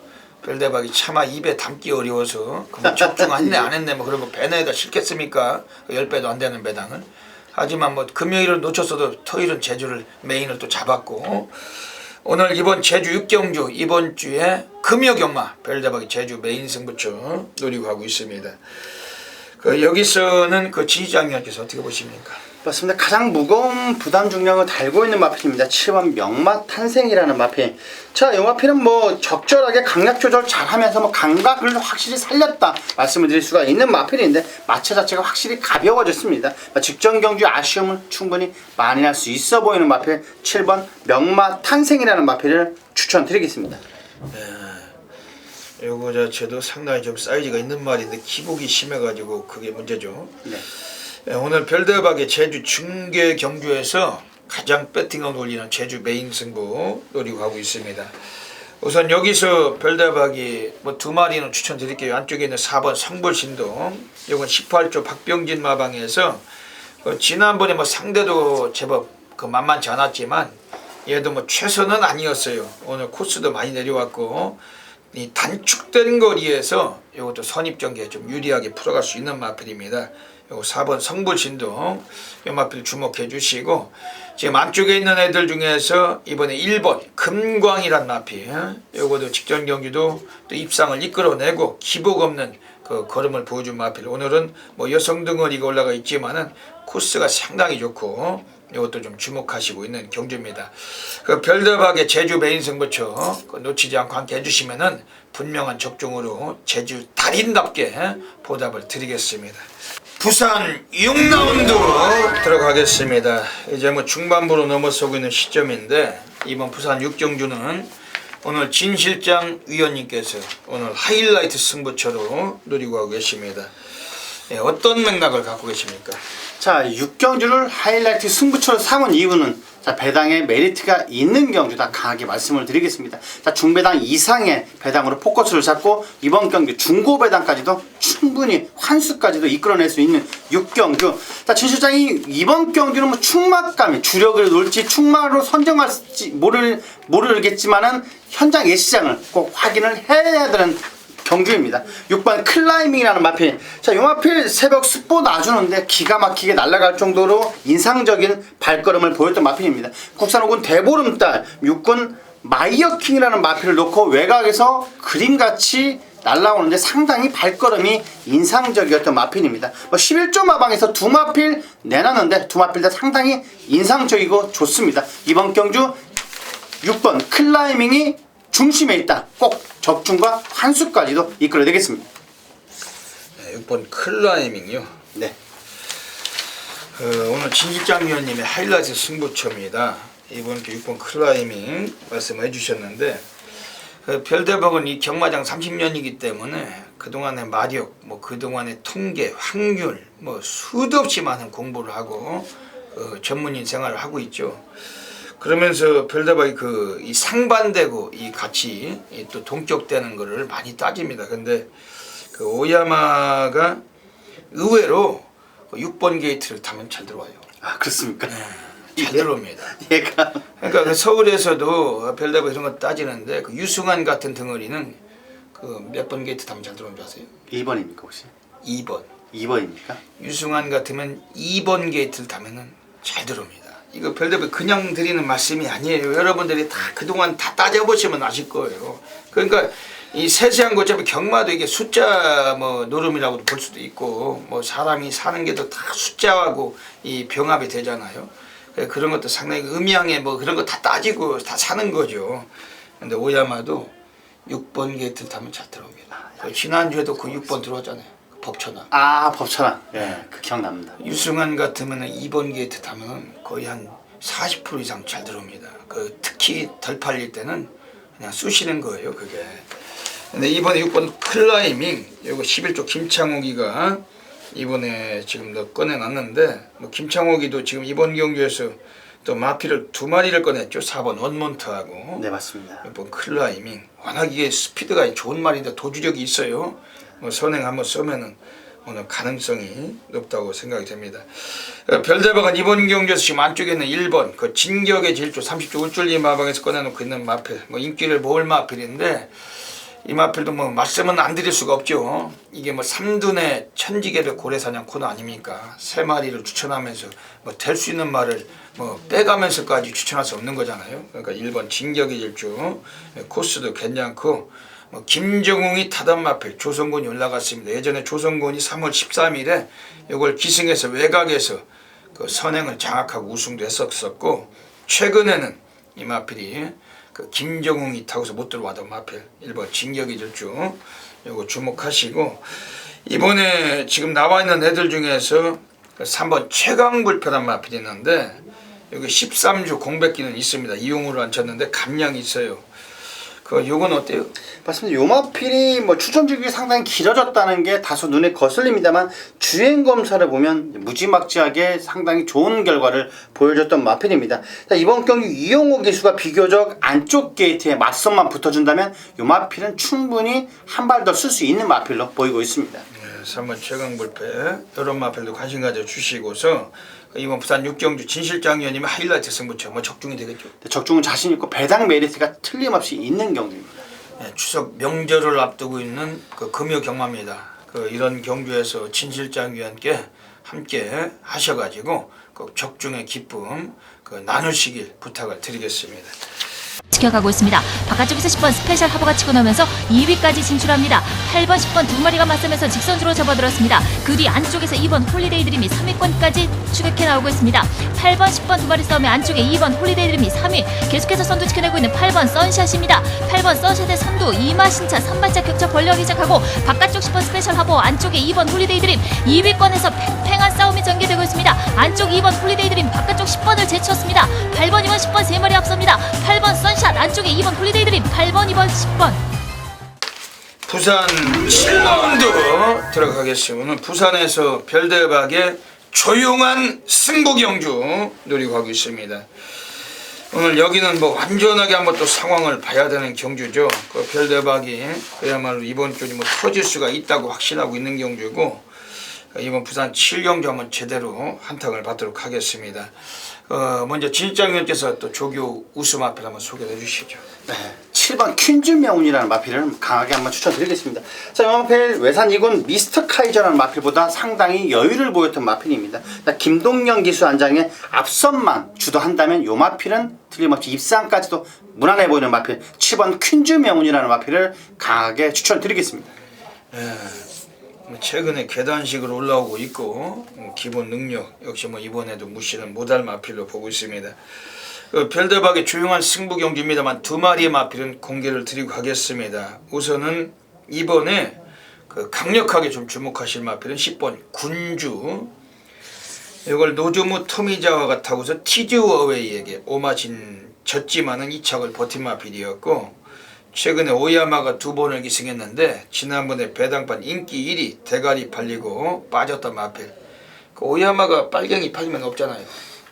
별대박이 차마 입에 담기 어려워서 뭐 적중 했네 안 했네 뭐 그런 거 배내에다 실겠습니까? 10배도 안 되는 배당을. 하지만 뭐 금요일을 놓쳤어도 토요일은 제주를 메인을 또 잡았고, 오늘 이번 제주 6경주 이번 주에 금요경마 별대박이 제주 메인 승부처 노리고 가고 있습니다. 그 여기서는 그 지휘장님께서 어떻게 보십니까? 맞습니다. 가장 무거운 부담 중량을 달고 있는 마필입니다. 7번 명마 탄생이라는 마필. 자, 이 마필은 뭐 적절하게 강약 조절 잘하면서 뭐 감각을 확실히 살렸다 말씀을 드릴 수가 있는 마필인데 마체 자체가 확실히 가벼워졌습니다. 직전 경주 아쉬움을 충분히 만회할 수 있어 보이는 마필 7번 명마 탄생이라는 마필을 추천드리겠습니다. 요거 자체도 상당히 좀 사이즈가 있는 말인데 기복이 심해가지고 그게 문제죠. 네. 오늘 별대박의 제주 중계 경주에서 가장 배팅을 올리는 제주 메인 승부 노리고 가고 있습니다. 우선 여기서 별대박이 뭐 두 마리는 추천드릴게요. 안쪽에 있는 4번 성불신동, 이건 18조 박병진 마방에서 지난번에 뭐 상대도 제법 만만치 않았지만 얘도 뭐 최선은 아니었어요. 오늘 코스도 많이 내려왔고 이 단축된 거리에서 이것도 선입전개에 좀 유리하게 풀어갈 수 있는 마필입니다. 요 4번 성불신동 이 마필 주목해 주시고, 지금 안쪽에 있는 애들 중에서 이번에 1번 금광이란 마필, 요것도 직전 경기도 또 입상을 이끌어내고 기복 없는 그 걸음을 보여준 마필. 오늘은 뭐 여성 덩어리가 올라가 있지만은 코스가 상당히 좋고 이것도 좀 주목하시고 있는 경주입니다. 그 별대박의 제주 메인 승부처 놓치지 않고 함께 해주시면은 분명한 적중으로 제주 달인답게 보답을 드리겠습니다. 부산 6라운드 들어가겠습니다. 이제 뭐 중반부로 넘어서고 있는 시점인데 이번 부산 6경주는 오늘 진 실장 위원님께서 오늘 하이라이트 승부처로 누리고 가고 계십니다. 어떤 맥락을 갖고 계십니까? 자, 6경주를 하이라이트 승부처로 삼은 이유는 자, 배당에 메리트가 있는 경주다 강하게 말씀을 드리겠습니다. 자, 중배당 이상의 배당으로 포커스를 잡고 이번 경주 중고 배당까지도 충분히 환수까지도 이끌어낼 수 있는 6경주. 자, 진 실장이 이번 경주는 뭐 충막감이 주력을 놓을지 충막으로 선정할지 모르겠지만은 현장 예시장을 꼭 확인을 해야 되는 경주입니다. 6번 클라이밍이라는 마필. 자, 이 마필 새벽 습보 놔주는데 기가 막히게 날아갈 정도로 인상적인 발걸음을 보였던 마필입니다. 국산 혹은 대보름달 6군 마이어킹이라는 마필을 놓고 외곽에서 그림같이 날아오는데 상당히 발걸음이 인상적이었던 마필입니다. 11조 마방에서 두 마필 내놨는데 두 마필 다 상당히 인상적이고 좋습니다. 이번 경주 6번 클라이밍이 중심에 있다. 꼭 적중과 환수까지도 이끌어내겠습니다. 6번 클라이밍이요. 네. 오늘 진실장 위원님의 하이라이트 승부처입니다. 이번 6번 클라이밍 말씀해 주셨는데 별대박은 이 경마장 30년이기 때문에 그동안의 마력, 뭐 그동안의 통계, 확률, 뭐 수도 없이 많은 공부를 하고 전문인 생활을 하고 있죠. 그러면서 별대박이 이 상반되고 이 같이 또 동격되는 거를 많이 따집니다. 근데 그 오야마가 의외로 6번 게이트를 타면 잘 들어와요. 아, 그렇습니까? 네, 잘 들어옵니다. 얘가 그러니까 그 서울에서도 별대박 이런 거 따지는데 그 유승환 같은 덩어리는 그 몇 번 게이트 타면 잘 들어오는 줄 아세요? 2번입니까 혹시? 2번. 2번입니까? 유승환 같으면 2번 게이트를 타면은 잘 들어옵니다. 이거 별대박 그냥 드리는 말씀이 아니에요. 여러분들이 다 그동안 다 따져보시면 아실 거예요. 그러니까 이 세세한 거 어차피 경마도 이게 숫자 뭐 노름이라고도 볼 수도 있고 뭐 사람이 사는 게도 다 숫자하고 이 병합이 되잖아요. 그런 것도 상당히 음양에 뭐 그런 거 다 따지고 다 사는 거죠. 근데 오야마도 6번 게이트를 타면 잘 들어옵니다. 지난주에도 그 6번 들어왔잖아요. 법천왕. 아, 법천왕. 예, 그 기억납니다. 유승환 같으면 2번 게이트 타면 거의 한 40% 이상 잘 들어옵니다. 특히 덜 팔릴 때는 그냥 쑤시는 거예요, 그게. 근데 이번에 6번 클라이밍, 이거 11조 김창옥이가 이번에 지금 꺼내놨는데, 뭐 김창옥이도 지금 이번 경주에서 또 마필을 두 마리를 꺼냈죠. 4번 원몬트하고. 네, 맞습니다. 6번 클라이밍. 워낙 이게 스피드가 좋은 말인데 도주력이 있어요. 뭐 선행 한번 쏘면은 오늘 가능성이 높다고 생각이 됩니다. 별대박은 이번 경주에서 지금 안쪽에 있는 1번 그 진격의 질주 30조 울줄리 마방에서 꺼내놓고 있는 마필, 뭐 인기를 모을 마필인데 이 마필도 뭐 말씀은 안 드릴 수가 없죠. 이게 뭐 3dun의 천지개별 고래사냥 코너 아닙니까? 세 마리를 추천하면서 뭐 될 수 있는 말을 뭐 빼가면서까지 추천할 수 없는 거잖아요. 그러니까 1번 진격의 질주 코스도 괜찮고 뭐 김정웅이 타던 마필 조성곤이 올라갔습니다. 예전에 조성곤이 3월 13일에 이걸 기승해서 외곽에서 그 선행을 장악하고 우승도 했었고, 최근에는 이 마필이 그 김정웅이 타고서 못 들어와던 마필 1번 진격이들주 요거 주목하시고, 이번에 지금 나와 있는 애들 중에서 3번 최강불패란 마필이 있는데 여기 13주 공백기는 있습니다. 이용으로 앉혔는데 감량이 있어요. 요건 어때요? 맞습니다. 요마필이 뭐 추천주기 상당히 길어졌다는 게 다소 눈에 거슬립니다만 주행 검사를 보면 무지막지하게 상당히 좋은 결과를 보여줬던 마필입니다. 자, 이번 경기 이용호 기수가 비교적 안쪽 게이트에 맞선만 붙어준다면 요마필은 충분히 한 발 더 쓸 수 있는 마필로 보이고 있습니다. 네, 3번 최강불패 이런 마필도 관심 가져 주시고서 이번 부산 6경주 진실장 위원님의 하이라이트 승부처 뭐 적중이 되겠죠. 적중은 자신 있고 배당 메리트가 틀림없이 있는 경기입니다. 네, 추석 명절을 앞두고 있는 그 금요 경마입니다. 이런 경주에서 진실장 위원께 함께 하셔가지고 그 적중의 기쁨 나누시길 부탁을 드리겠습니다. 지켜가고 있습니다. 바깥쪽에서 10번 스페셜 하버가 치고 나오면서 2위까지 진출합니다. 8번, 10번 두 마리가 맞서면서 직선주로 접어들었습니다. 그 뒤 안쪽에서 2번 홀리데이 드림이 3위권까지 추격해 나오고 있습니다. 8번, 10번 두 마리 싸움에 안쪽에 2번 홀리데이 드림이 3위, 계속해서 선두 지켜내고 있는 8번 선샷입니다. 8번 선샷의 선두 이마신차 3발짝 격차 벌려하기 시작하고, 바깥쪽 10번 스페셜 하버 안쪽에 2번 홀리데이 드림 2위권에서 팽팽한 싸움이 전개되고 있습니다. 안쪽 2번 홀리데이 드림 바깥쪽 10번을 제쳤습니다. 8번, 2번, 10번 세 마리 앞섭니다. 8번 선샷 안쪽에 2번 홀리데이 드림 8번, 2번, 10번. 부산 7라운드 들어가겠습니다. 오늘 부산에서 별대박의 조용한 승부 경주 노리고 가고 있습니다. 오늘 여기는 뭐 완전하게 한번 또 상황을 봐야 되는 경주죠. 그 별대박이 그야말로 이번 주に뭐 터질 수가 있다고 확신하고 있는 경주고, 이번 부산 7경주 한번 제대로 한탕을 받도록 하겠습니다. 먼저 진실장님께서 또 조교 우수 마필 한번 소개해 주시죠. 네, 7번 퀸즈 명운이라는 마필을 강하게 한번 추천드리겠습니다. 자, 이 마필 외산 2군 미스터 카이저라는 마필보다 상당히 여유를 보였던 마필입니다. 김동영 기수 안장에 앞선만 주도한다면 이 마필은 틀림없이 입상까지도 무난해 보이는 마필 7번 퀸즈 명운이라는 마필을 강하게 추천드리겠습니다. 최근에 계단식으로 올라오고 있고 기본 능력 역시 뭐 이번에도 무시는 못할 마필로 보고 있습니다. 별대박의 조용한 승부 경기입니다만 두 마리의 마필은 공개를 드리고 가겠습니다. 우선은 이번에 강력하게 좀 주목하실 마필은 10번 군주. 이걸 노조무 토미자와 같아고서 티즈어웨이에게 오마진 졌지만은 2착을 버틴 마필이었고, 최근에 오야마가 2번을 기승했는데 지난번에 배당판 인기 1위 대가리 팔리고 빠졌던 마필. 오야마가 빨갱이 팔리면 없잖아요.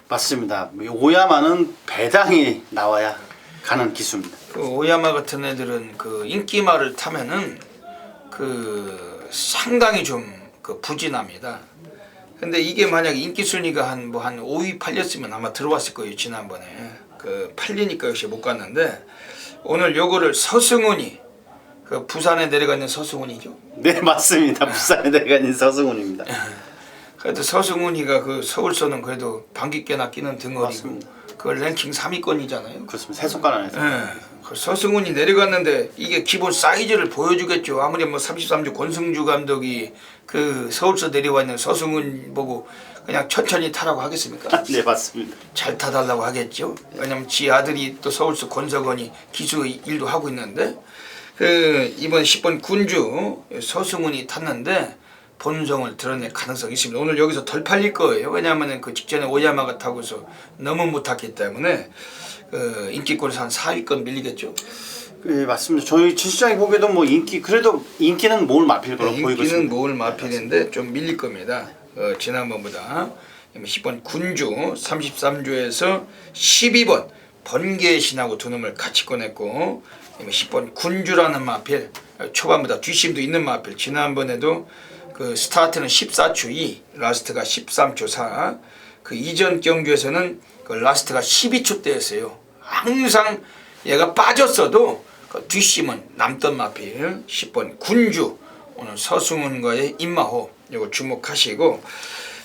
맞습니다. 오야마는 배당이 나와야 가는 기수입니다. 오야마 같은 애들은 인기말을 타면은 상당히 좀 부진합니다. 근데 이게 만약에 인기 순위가 한 5위 팔렸으면 아마 들어왔을 거예요. 지난번에 팔리니까 역시 못 갔는데, 오늘 요거를 서승훈이 부산에 내려가 있는 서승훈이죠. 네, 맞습니다. 부산에 내려가 있는 서승훈입니다. 그래도 서승훈이가 서울서는 그래도 방귀깨나 끼는 등어리고 맞습니다. 그 랭킹 3위권이잖아요. 그렇습니다. 세 손가락 안에서. 서승훈이 내려갔는데 이게 기본 사이즈를 보여주겠죠. 아무리 뭐 33주 권승주 감독이 서울서 내려와 있는 서승훈 보고 그냥 천천히 타라고 하겠습니까? 네, 맞습니다. 잘 타달라고 하겠죠. 왜냐면 지 아들이 또 서울서 권석원이 기수 일도 하고 있는데, 이번 10번 군주 서승훈이 탔는데 본성을 드러낼 가능성이 있습니다. 오늘 여기서 덜 팔릴 거예요. 왜냐하면 직전에 오야마가 타고서 너무 못 탔기 때문에 인기권에서 한 4위권 밀리겠죠. 네, 맞습니다. 저희 진실장이 보기에도 뭐 그래도 인기는 모을 마필 걸로 보이고 있습니다. 인기는 모을 마필인데 좀 밀릴 겁니다. 지난번보다. 10번 군주 33주에서 12번 번개의 신하고 두 놈을 같이 꺼냈고, 10번 군주라는 마필 초반보다 뒷심도 있는 마필. 지난번에도 스타트는 14초 2, 라스트가 13초 4. 이전 경주에서는 라스트가 12초대였어요. 항상 얘가 빠졌어도 뒷심은 남던 마필 10번 군주. 오늘 서승훈과의 임마호 이거 주목하시고,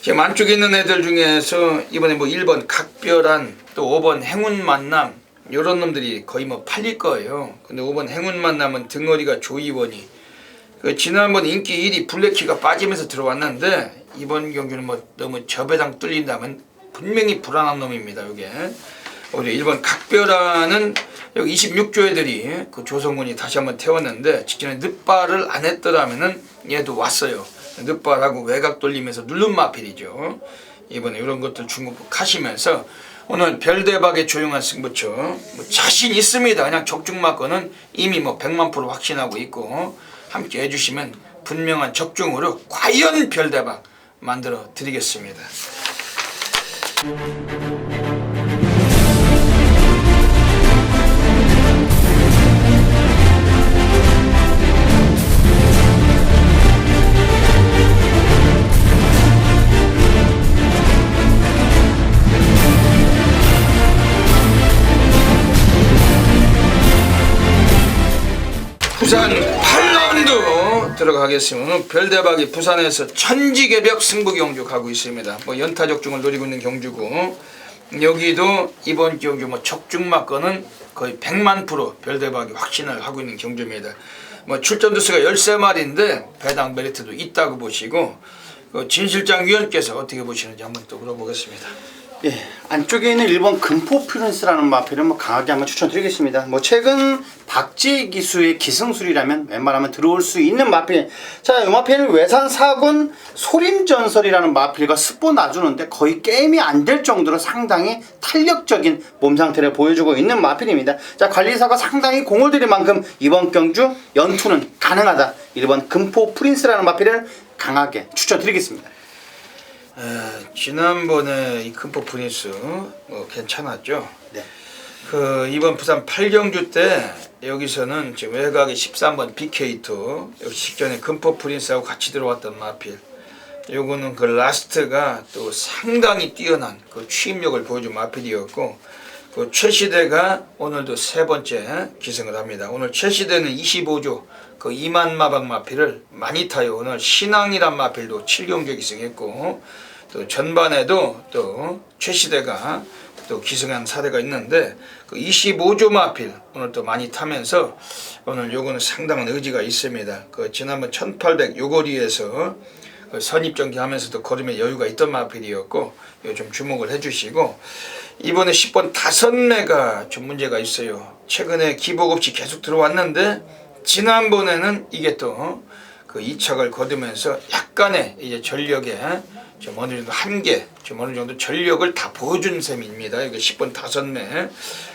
지금 안쪽에 있는 애들 중에서 이번에 1번 각별한, 또 5번 행운 만남, 요런 놈들이 거의 뭐 팔릴 거예요. 근데 이번 행운만 남은 등어리가 조이원이 그 지난번 인기 1위 블랙키가 빠지면서 들어왔는데 이번 경기는 뭐 너무 저배당 뚫린다면 분명히 불안한 놈입니다. 요게 우리 일본 각별하는 여기 26조 애들이 그 조성군이 다시 한번 태웠는데 직전에 늑발을 안 했더라면은 얘도 왔어요. 늑발하고 외곽 돌리면서 누른 마필이죠. 이번에 이런 것들 중국하시면서 오늘 별대박의 조용한 승부처 뭐 자신 있습니다. 그냥 적중마건은 이미 뭐 100만% 확신하고 있고 함께 해주시면 분명한 적중으로 과연 별대박 만들어 드리겠습니다. 부산 8라운드 들어가겠습니다. 오늘 별대박이 부산에서 천지개벽 승부 경주 가고 있습니다. 뭐 연타 적중을 노리고 있는 경주고 여기도 이번 경주 뭐 적중마건은 거의 100만% 별대박이 확신을 하고 있는 경주입니다. 뭐 출전 두수가 13마리인데 배당 메리트도 있다고 보시고 그 진 실장 위원께서 어떻게 보시는지 한번 또 물어보겠습니다. 예, 안쪽에 있는 일본 금포 프린스라는 마필은 뭐 강하게 한번 추천드리겠습니다. 뭐 최근 박지희 기수의 기승술이라면 웬만하면 들어올 수 있는 마필. 자, 이 마필은 외산 4군 소림전설이라는 마필과 스포 놔주는데 거의 게임이 안 될 정도로 상당히 탄력적인 몸 상태를 보여주고 있는 마필입니다. 자, 관리사가 상당히 공을 들인 만큼 이번 경주 연투는 가능하다. 일본 금포 프린스라는 마필을 강하게 추천드리겠습니다. 지난번에 이 금포 프린스 뭐 괜찮았죠. 네. 그 이번 부산 8경주 때 여기서는 지금 외곽에 13번 BK2 여기 직전에 금포 프린스하고 같이 들어왔던 마필. 요거는 그 라스트가 또 상당히 뛰어난 그 추임력을 보여준 마필이었고 그 최시대가 오늘도 세 번째 기승을 합니다. 오늘 최시대는 25조 그 2만 마박 마필을 많이 타요. 오늘 신앙이란 마필도 7경주 기승했고 또 전반에도 또 최시대가 또 기승한 사례가 있는데 그 25조 마필 오늘 또 많이 타면서 오늘 요거는 상당한 의지가 있습니다. 그 지난번 1800 요거리에서 그 선입전기 하면서도 걸음에 여유가 있던 마필이었고 이거 좀 주목을 해주시고 이번에 10번 5매가 좀 문제가 있어요. 최근에 기복 없이 계속 들어왔는데 지난번에는 이게 또 그 이착을 거두면서 약간의 이제 전력에 좀 어느 정도 한계, 좀 어느 정도 전력을 다 보여준 셈입니다. 이게 10번 5매.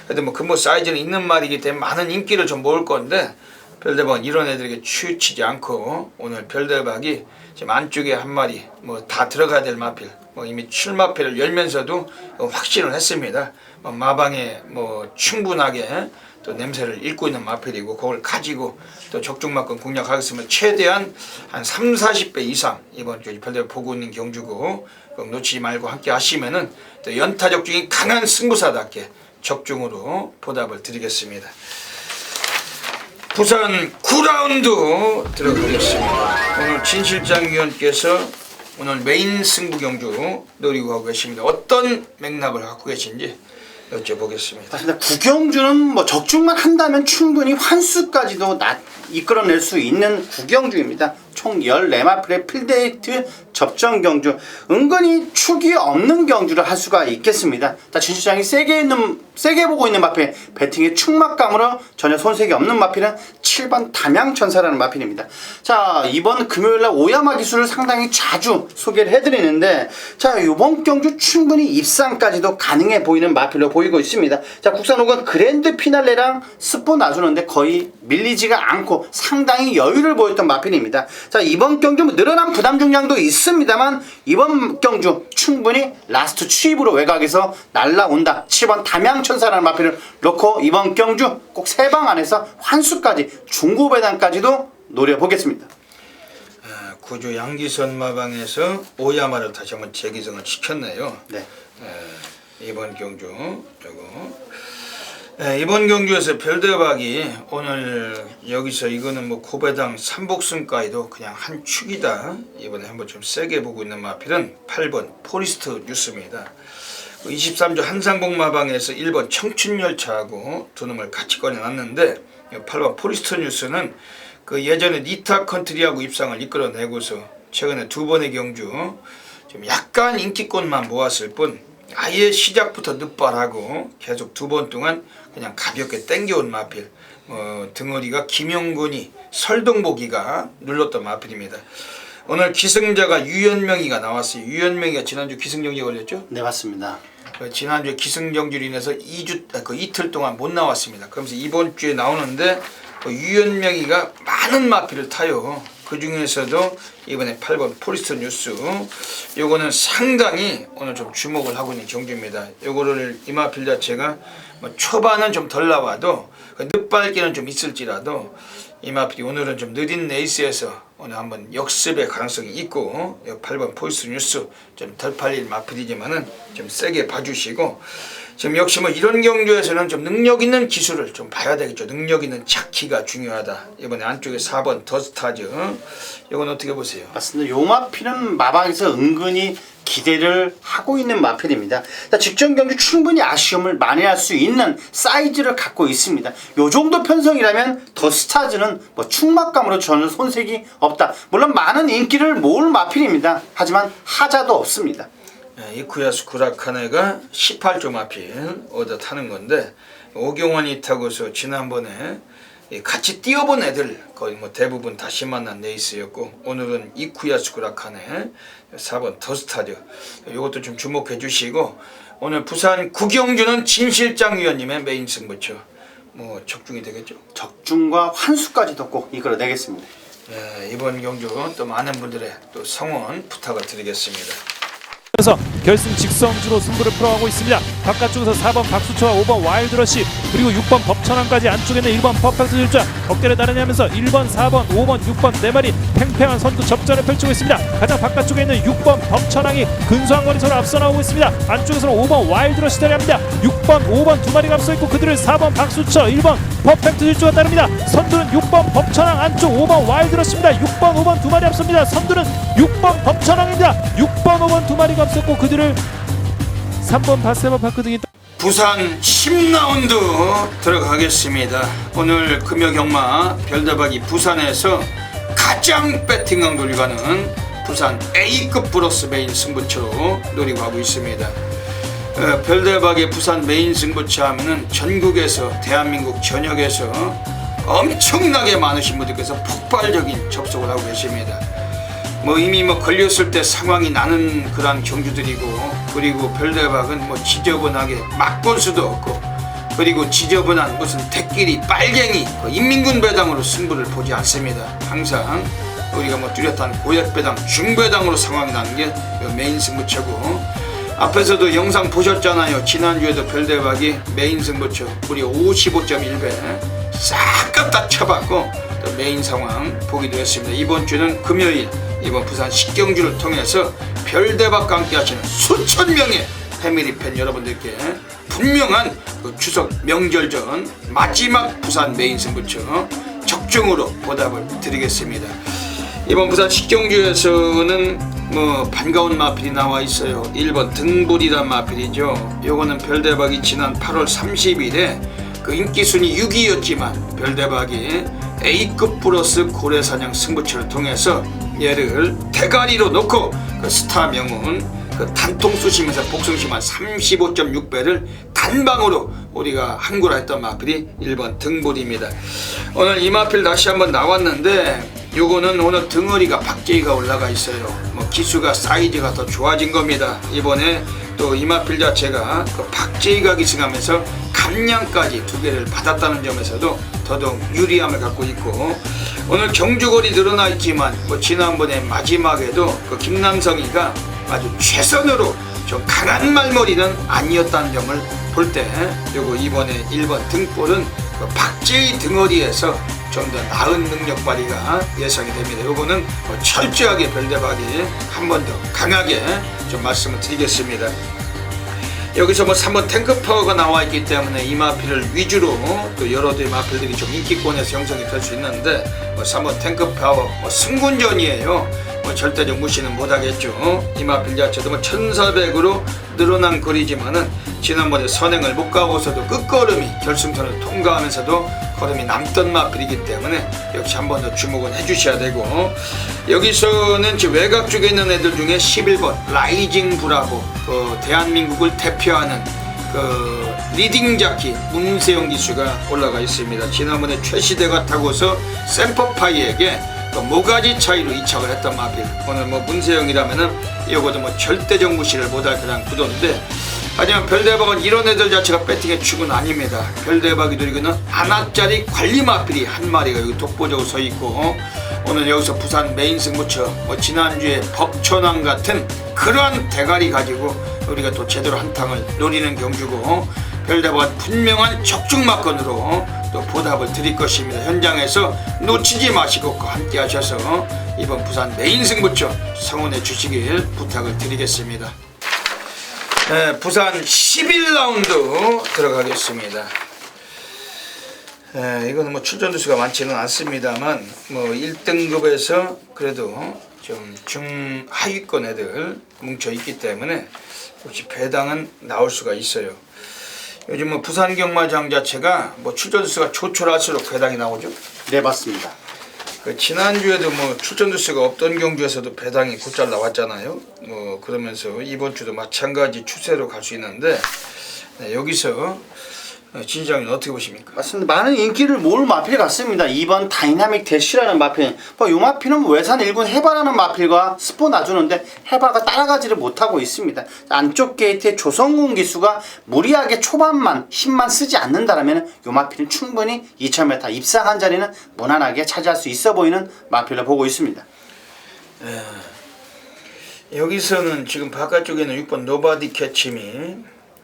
그래도 뭐 근무 사이즈는 있는 말이기 때문에 많은 인기를 좀 모을 건데 별대박은 이런 애들에게 치우치지 않고 오늘 별대박이 지금 안쪽에 한 마리 뭐 다 들어가야 될 마필 뭐 이미 출마패를 열면서도 확신을 했습니다. 뭐 마방에 뭐 충분하게 또 냄새를 읽고 있는 마필이고 그걸 가지고 또 적중마건 공략하겠으면 최대한 한 30-40배 이상 이번 주 별대박 보고 있는 경주고 놓치지 말고 함께 하시면은 또 연타 적중이 강한 승부사답게 적중으로 보답을 드리겠습니다. 부산 9라운드 들어가겠습니다. 오늘 진 실장 위원께서 오늘 메인 승부 경주 노리고 가고 계십니다. 어떤 맥락을 갖고 계신지 여쭤보겠습니다. 맞습니다. 구경주는 뭐 적중만 한다면 충분히 환수까지도 이끌어낼 수 있는 구경주입니다. 총 14마필의 필데이트 접전 경주. 은근히 축이 없는 경주를 할 수가 있겠습니다. 자, 진실장이 세게 보고 있는 마필, 배팅의 축막감으로 전혀 손색이 없는 마필은 7번 담양천사라는 마필입니다. 자, 이번 금요일날 오야마 기술을 상당히 자주 소개를 해드리는데, 자, 이번 경주 충분히 입상까지도 가능해 보이는 마필로 보이고 있습니다. 자, 국산 혹은 그랜드 피날레랑 스포 놔주는데 거의 밀리지가 않고 상당히 여유를 보였던 마필입니다. 자, 이번 경주 늘어난 부담 중량도 있습니다만 이번 경주 충분히 라스트 추입으로 외곽에서 날라온다. 7번 담양천사라는 마필을 놓고 이번 경주 꼭 3방 안에서 환수까지 중고배당까지도 노려보겠습니다. 구주 양기선 마방에서 오야마를 다시 한번 재기승을 시켰네요. 네. 이번 경주 이번 경주에서 별대박이 오늘 여기서 이거는 뭐 고배당 3복승까지도 그냥 한 축이다. 이번에 한번 좀 세게 보고 있는 마필은 8번 포리스트 뉴스입니다. 23조 한상봉마방에서 1번 청춘열차하고 두 놈을 같이 꺼내놨는데 8번 포리스터 뉴스는 그 예전에 니타 컨트리하고 입상을 이끌어내고서 최근에 두 번의 경주 좀 약간 인기권만 모았을 뿐 아예 시작부터 늦발하고 계속 두 번 동안 그냥 가볍게 땡겨온 마필 등어리가 김용근이 설동보기가 눌렀던 마필입니다. 오늘 기승자가 유연명이가 나왔어요. 유연명이가 지난주 기승정지에 걸렸죠? 네, 맞습니다. 지난주에 기승정지로 인해서 이틀 동안 못 나왔습니다. 그러면서 이번 주에 나오는데 유연명이가 많은 마필을 타요. 그 중에서도 이번에 8번 포리스터 뉴스 요거는 상당히 오늘 좀 주목을 하고 있는 경주입니다. 요거를 이 마필 자체가 초반은 좀 덜 나와도 늦발기는 좀 있을지라도 이 마필이 오늘은 좀 느린 레이스에서 오늘 한번 역습의 가능성이 있고 8번 포리스터 뉴스 좀 덜 팔릴 마필이지만은 좀 세게 봐주시고 지금 역시 이런 경주에서는 좀 능력 있는 기술을 좀 봐야 되겠죠. 능력 있는 차키가 중요하다. 이번에 안쪽에 4번 더스타즈 이건 어떻게 보세요? 맞습니다. 요 마필은 마방에서 은근히 기대를 하고 있는 마필입니다. 직전 경주 충분히 아쉬움을 만회할 수 있는 사이즈를 갖고 있습니다. 요 정도 편성이라면 더스타즈는 충막감으로 전혀 손색이 없다. 물론 많은 인기를 모을 마필입니다. 하지만 하자도 없습니다. 이쿠야스 구라카네가 18조 마필 얻어 타는 건데 오경원이 타고서 지난번에 같이 뛰어본 애들 거의 대부분 다시 만난 레이스였고 오늘은 이쿠야스 구라카네 4번 더스타즈 이것도 좀 주목해 주시고 오늘 부산 구경주는 진실장 위원님의 메인 승부처 적중이 되겠죠? 적중과 환수까지도 꼭 이끌어내겠습니다. 이번 경주 또 많은 분들의 또 성원 부탁을 드리겠습니다. 그래서 결승 직성주로 승부를 풀어가고 있습니다. 바깥쪽에서 4번 박수초와 5번 와일드러시 그리고 6번 법천왕까지 안쪽에는 1번 퍼펙트 질주와 어깨를 나란히하면서 1번, 4번, 5번, 6번 4마리 팽팽한 선두 접전을 펼치고 있습니다. 가장 바깥쪽에 있는 6번 법천왕이 근소한 거리서로 앞서 나오고 있습니다. 안쪽에서는 5번 와일드러시 자리합니다. 6번, 5번 2마리가 앞서 있고 그들을 4번 박수초, 1번 퍼펙트 질주가 따릅니다. 선두는 6번 법천왕 안쪽 5번 와일드러시입니다. 6번, 5번 2마리 앞섭니다. 선두는 6번 법천왕입니다. 6번, 5번 2마리가 앞섰고 그들을 3번 바세바 파크 등이 부산 10라운드 들어가겠습니다. 오늘 금요경마 별대박이 부산에서 가장 배팅강 돌리가는 부산 A급 브로스 메인 승부처로 노리고 하고 있습니다. 별대박의 부산 메인 승부처 하면은 전국에서 대한민국 전역에서 엄청나게 많으신 분들께서 폭발적인 접속을 하고 계십니다. 이미 걸렸을 때 상황이 나는 그런 경주들이고 그리고 별대박은 지저분하게 맛볼 수도 없고 그리고 지저분한 무슨 대끼리 빨갱이 인민군 배당으로 승부를 보지 않습니다. 항상 우리가 뚜렷한 고액배당 중배당으로 상황이 나는 게 메인 승부처고 앞에서도 영상 보셨잖아요. 지난주에도 별대박이 메인 승부처 우리 55.1배 싹 갖다 쳐봤고 또 메인 상황 보기도 했습니다. 이번 주는 금요일 이번 부산 식경주를 통해서 별대박과 함께 하시는 수천 명의 패밀리 팬 여러분들께 분명한 추석 명절 전 마지막 부산 메인 승부처 적중으로 보답을 드리겠습니다. 이번 부산 식경주에서는 반가운 마필이 나와 있어요. 1번 등불이란 마필이죠. 요거는 별대박이 지난 8월 30일에 인기순위 6위였지만 별대박이 A급 플러스 고래사냥 승부처를 통해서 얘를 대가리로 놓고 스타 명운 단통 쑤시면서 복숭심한 35.6배를 단방으로 우리가 항구라했던 마필이 1번 등불입니다. 오늘 이 마필 다시 한번 나왔는데 요거는 오늘 등어리가 박제이가 올라가 있어요. 기수가 사이즈가 더 좋아진 겁니다. 이번에 또 이 마필 자체가 박제이가 기승하면서 감량까지 2개를 받았다는 점에서도 더더욱 유리함을 갖고 있고 오늘 경주거리 늘어나 있지만 지난번에 마지막에도 김남성이가 아주 최선으로 좀 강한 말머리는 아니었다는 점을 볼 때 요거 이번에 1번 등볼은 박제이 등어리에서 좀 더 나은 능력 발휘가 예상이 됩니다. 요거는 철저하게 별대박이 한 번 더 강하게 좀 말씀을 드리겠습니다. 여기서 3번 탱크파워가 나와 있기 때문에 이 마필을 위주로 또 여러 대의 마필들이 좀 인기권에서 형성이 될 수 있는데 3번 탱크파워 승군전이에요. 뭐 절대적 무시는 못하겠죠. 이 마필 자체도 뭐 1400으로 늘어난 거리지만은 지난번에 선행을 못 가고서도 끝걸음이 결승선을 통과하면서도 걸음이 남던 마필이기 때문에 역시 한 번 더 주목은 해주셔야 되고, 여기서는 지금 외곽 쪽에 있는 애들 중에 11번 라이징 부라고 그 대한민국을 대표하는 그 리딩 자키 문세영 기수가 올라가 있습니다. 지난번에 최시대가 타고서 샘퍼파이에게 그 모가지 차이로 이착을 했던 마필. 오늘 뭐 문세영이라면은 이거도 뭐 절대적 무시를 못할 그런 구도인데, 하지만 별대박은 이런 애들 자체가 배팅의 축은 아닙니다. 별대박이 들이고는 하나짜리 관리 마필이 한 마리가 여기 독보적으로 서 있고, 오늘 여기서 부산 메인 승부처 뭐 지난주에 법천왕 같은 그러한 대가리 가지고 우리가 또 제대로 한탕을 노리는 경주고, 별대박은 분명한 적중마건으로 또 보답을 드릴 것입니다. 현장에서 놓치지 마시고 함께 하셔서 이번 부산 메인 승부처 성원해 주시길 부탁을 드리겠습니다. 네, 부산 11라운드 들어가겠습니다. 네, 이거는 뭐 출전주 수가 많지는 않습니다만 뭐 1등급에서 그래도 좀 중하위권 애들 뭉쳐 있기 때문에 혹시 배당은 나올 수가 있어요. 요즘 뭐 부산 경마장 자체가 뭐 출전주 수가 조촐할수록 배당이 나오죠. 네, 맞습니다. 그 지난주에도 뭐 출전주 수가 없던 경주에서도 배당이 곧잘 나왔잖아요. 뭐 그러면서 이번 주도 마찬가지 추세로 갈 수 있는데, 네, 여기서 진시장님 어떻게 보십니까? 맞습니다. 많은 인기를 모을 마필 같습니다. 2번 다이나믹 대쉬라는 마필. 이 마필은 외산 1군 해바라는 마필과 스포 놔주는데 해바가 따라가지를 못하고 있습니다. 안쪽 게이트에 조성군 기수가 무리하게 초반만 힘만 쓰지 않는다라면 이 마필은 충분히 2000m 입상한 자리는 무난하게 차지할 수 있어 보이는 마필로 보고 있습니다. 여기서는 지금 바깥쪽에는 6번 노바디 캐치미,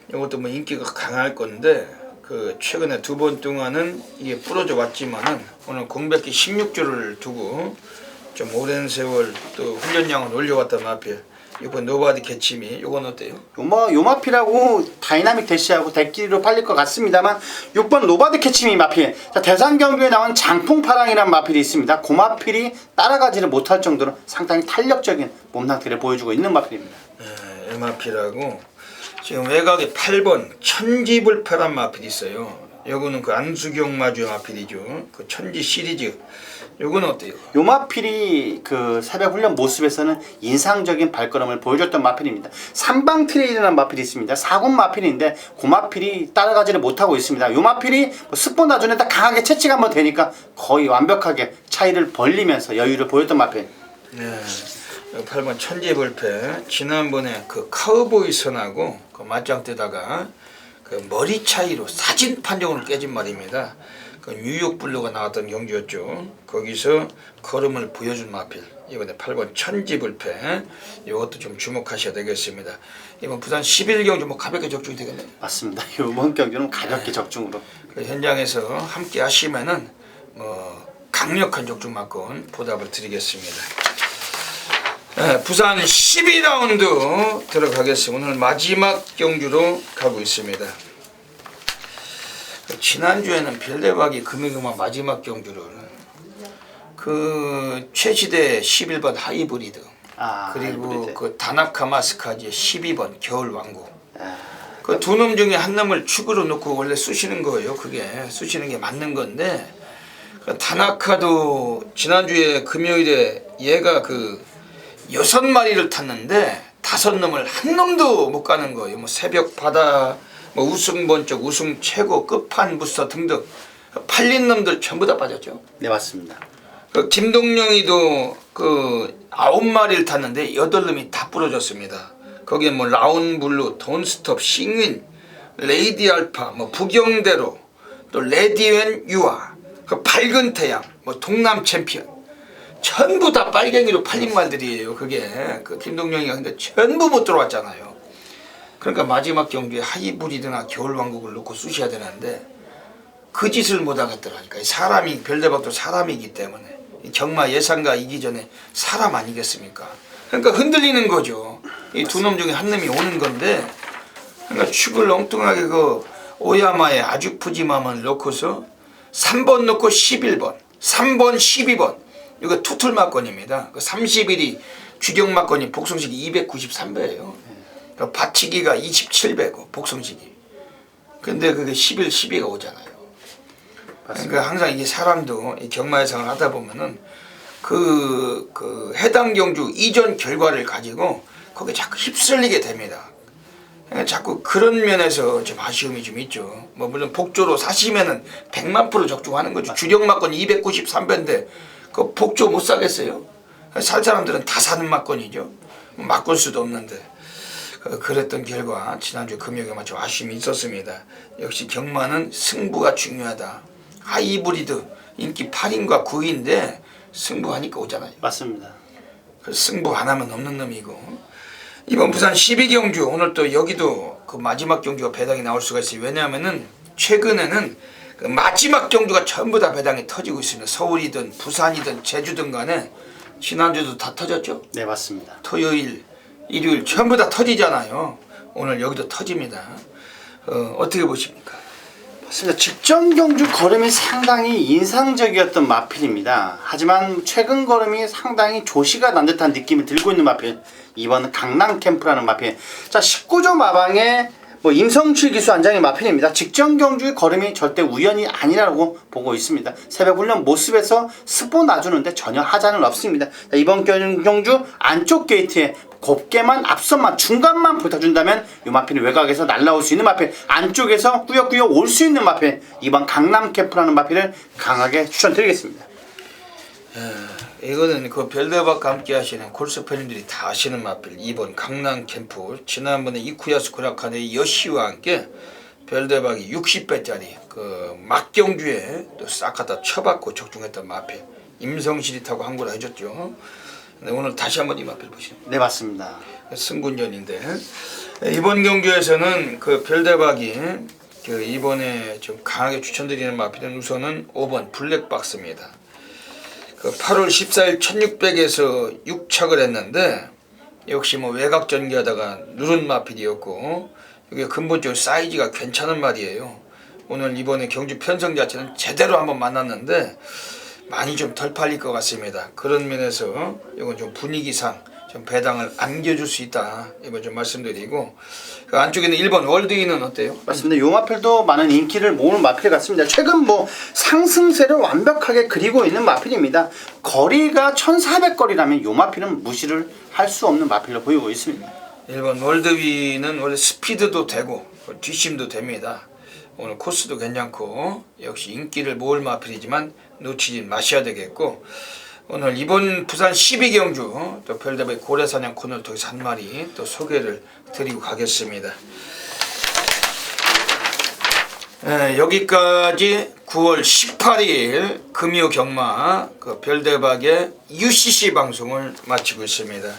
이것도 뭐 인기가 강할 건데, 그 최근에 2번 동안은 이게 부러져 왔지만은 오늘 공백기 16주를 두고 좀 오랜 세월 또 훈련량을 올려왔던 마필 6번 노바디 캐치미, 요건 어때요? 요 마필하고 다이나믹 대시하고 대끼리로 팔릴 것 같습니다만 6번 노바디 캐치미 마필. 자, 대산 경주에 나온 장풍파랑이라는 마필이 있습니다. 그 마필이 따라가지를 못할 정도로 상당히 탄력적인 몸 상태를 보여주고 있는 마필입니다. 네, 이 마필하고 지금 외곽에 8번 천지불패란 마필이 있어요. 요거는 그 안수경 마주 마필이죠. 그 천지 시리즈. 요건 어때요? 요 마필이 그 새벽 훈련 모습에서는 인상적인 발걸음을 보여줬던 마필입니다. 삼방 트레이드라는 마필이 있습니다. 4군 마필인데 그 마필이 따라가지를 못하고 있습니다. 요 마필이 스포 나중에 딱 강하게 채찍 한번 되니까 거의 완벽하게 차이를 벌리면서 여유를 보였던 마필. 네. 8번 천지불패. 지난번에 그 카우보이 선하고 그 맞짱 뜨다가 그 머리 차이로 사진 판정으로 깨진 말입니다. 그 뉴욕 블루가 나왔던 경주였죠. 거기서 걸음을 보여준 마필. 이번에 8번 천지불패. 이것도 좀 주목하셔야 되겠습니다. 이번 부산 11경주 뭐 가볍게 적중이 되겠네요. 맞습니다. 이번 경주는 가볍게 적중으로. 그 현장에서 함께 하시면은 뭐 강력한 적중마건 보답을 드리겠습니다. 네, 부산 12라운드 들어가겠습니다. 오늘 마지막 경주로 가고 있습니다. 지난주에는 별대박이 금요일만 마지막 경주를 그 최시대 11번 하이브리드, 그리고 하이브리드. 그 다나카 마스카지의 12번 겨울왕국, 그 두 놈 중에 한 놈을 축으로 놓고 원래 쑤시는 거예요. 그게 쑤시는 게 맞는 건데, 그 다나카도 지난주에 금요일에 얘가 그 6마리를 탔는데 5놈을 한 놈도 못 가는 거예요. 뭐 새벽 바다, 뭐 우승 번쩍, 우승 최고, 끝판 부서 등등 팔린 놈들 전부 다 빠졌죠. 네, 맞습니다. 그 김동영이도 그 9마리를 탔는데 8놈이 다 부러졌습니다. 거기에 뭐 라운블루, 돈스톱, 싱윈, 레이디 알파, 뭐 부경대로, 또 레디웬 유아, 그 밝은 태양, 뭐 동남 챔피언, 전부 다 빨갱이로 팔린 말들이에요. 그게 그 김동영이가 근데 전부 못 들어왔잖아요. 그러니까 마지막 경주에 하이브리드나 겨울왕국을 놓고 쑤셔야 되는데 그 짓을 못 하겠더라니까. 사람이, 별대박도 사람이기 때문에 경마 예상가 이기 전에 사람 아니겠습니까? 그러니까 흔들리는 거죠. 이 두 놈 중에 한 놈이 오는 건데, 그러니까 축을 엉뚱하게 그 오야마의 아주 푸짐함을 놓고서 3번 놓고 11번, 3번 12번 이거 투틀 막건입니다. 그 30일이 주경 막건이 복성식이 293배예요. 그 받치기가 27배고 복성식이. 근데 그게 10일 12가 오잖아요. 그러니까 항상 이게 사람도 이 경마 예상을 하다 보면은 그 해당 경주 이전 결과를 가지고 거기에 자꾸 휩쓸리게 됩니다. 그러니까 자꾸 그런 면에서 좀 아쉬움이 좀 있죠. 뭐 물론 복조로 사시면은 100만% 적중하는 거죠. 주력 막건 293배인데 그 복조 못 사겠어요? 살 사람들은 다 사는 막건이죠. 막건 수도 없는데. 그랬던 결과 지난주 금요일에 좀 아쉬움이 있었습니다. 역시 경마는 승부가 중요하다. 하이브리드 인기 8인과 9인데 승부하니까 오잖아요. 맞습니다. 그 승부 안 하면 없는 놈이고. 이번 부산 12경주 오늘 또 여기도 그 마지막 경주가 배당이 나올 수가 있어요. 왜냐하면은 최근에는 그 마지막 경주가 전부 다 배당이 터지고 있습니다. 서울이든 부산이든 제주든 간에 지난주도 다 터졌죠. 네, 맞습니다. 토요일, 일요일 전부 다 터지잖아요. 오늘 여기도 터집니다. 어떻게 보십니까? 맞습니다. 직전 경주 걸음이 상당히 인상적이었던 마필입니다. 하지만 최근 걸음이 상당히 조시가 난 듯한 느낌이 들고 있는 마필. 이번은 강남 캠프라는 마필. 자, 19조 마방에 임성출 기수 안장의 마필입니다. 직전 경주의 걸음이 절대 우연이 아니라고 보고 있습니다. 새벽 훈련 모습에서 스포 놔주는데 전혀 하자는 없습니다. 자, 이번 경주 안쪽 게이트에 곱게만 앞선만 중간만 붙어준다면 이 마필이 외곽에서 날라올 수 있는 마필, 안쪽에서 꾸역꾸역 올 수 있는 마필, 이번 강남 캠프라는 마필을 강하게 추천드리겠습니다. 이거는 그 별대박과 함께 하시는 골수 팬님들이 다 아시는 마필 2번 강남 캠프. 지난번에 이쿠야스 쿠라칸의 여시와 함께 별대박이 60배짜리 그 막경주에 또 싹 갖다 쳐박고 적중했던 마필. 임성실이 타고 항구를 해줬죠. 근데 오늘 다시 한번 이 마필 보시죠. 네, 맞습니다. 승군전인데 이번 경주에서는 그 별대박이 그 이번에 좀 강하게 추천드리는 마필은 우선은 5번 블랙박스입니다. 그 8월 14일 1600에서 6착을 했는데 역시 뭐 외곽 전개하다가 누른 마필이었고 이게 근본적으로 사이즈가 괜찮은 말이에요. 오늘 이번에 경주 편성 자체는 제대로 한번 만났는데 많이 좀 덜 팔릴 것 같습니다. 그런 면에서 이건 좀 분위기상 좀 배당을 안겨줄 수 있다. 이번 좀 말씀드리고 그 안쪽에는 1번 월드인은 어때요? 맞습니다. 요 마필도 많은 인기를 모으는 마필 같습니다. 최근 상승세를 완벽하게 그리고 있는 마필입니다. 거리가 1400거리라면 요 마필은 무시를 할 수 없는 마필로 보이고 있습니다. 1번 월드윈은 원래 스피드도 되고 뒷심도 됩니다. 오늘 코스도 괜찮고 역시 인기를 모을 마필이지만 놓치지 마셔야 되겠고 오늘 이번 부산 12경주 또 별대박의 고래사냥 코너를 통해서 한 마리 또 소개를 드리고 가겠습니다. 여기까지 9월 18일 금요 경마 그 별대박의 UCC 방송을 마치고 있습니다.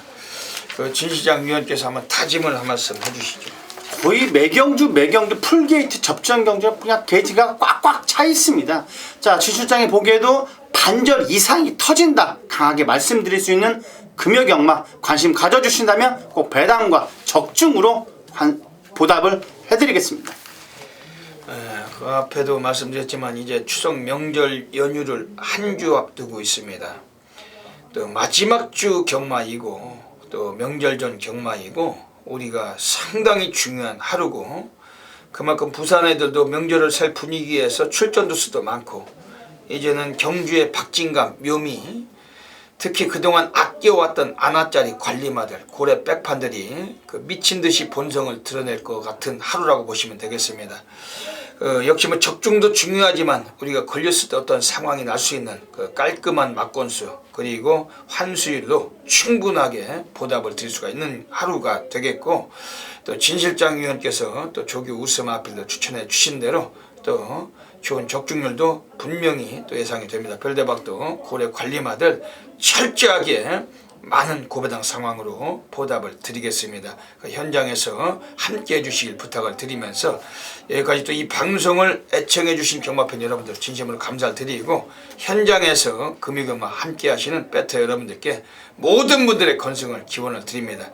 그 진시장 위원께서 한번 다짐을 한 말씀 해주시죠. 거의 매경주 풀게이트 접전 경주가 그냥 게이트가 꽉꽉 차 있습니다. 자, 진 실장이 보기에도 반절 이상이 터진다 강하게 말씀드릴 수 있는 금요 경마 관심 가져주신다면 꼭 배당과 적중으로 보답을 해드리겠습니다. 그 앞에도 말씀드렸지만 이제 추석 명절 연휴를 한 주 앞두고 있습니다. 또 마지막 주 경마이고 또 명절 전 경마이고 우리가 상당히 중요한 하루고 그만큼 부산 애들도 명절을 살 분위기에서 출전도 수도 많고 이제는 경주의 박진감, 묘미 특히 그동안 아껴왔던 아나짜리 관리마들, 고래 백판들이 그 미친듯이 본성을 드러낼 것 같은 하루라고 보시면 되겠습니다. 역시 뭐 적중도 중요하지만 우리가 걸렸을 때 어떤 상황이 날 수 있는 그 깔끔한 막건수 그리고 환수율로 충분하게 보답을 드릴 수가 있는 하루가 되겠고 또 진실장 위원께서 또 조교 우승 마필도 추천해 주신 대로 또 좋은 적중률도 분명히 또 예상이 됩니다. 별대박도 고래 관리마들 철저하게 많은 고배당 상황으로 보답을 드리겠습니다. 그 현장에서 함께 해주시길 부탁을 드리면서 여기까지 또 이 방송을 애청해 주신 경마팬 여러분들 진심으로 감사를 드리고 현장에서 금요경마 함께 하시는 배터 여러분들께 모든 분들의 건승을 기원을 드립니다.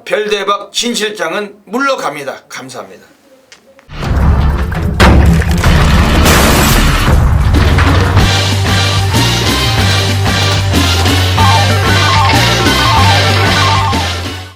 별대박 진실장은 물러갑니다. 감사합니다.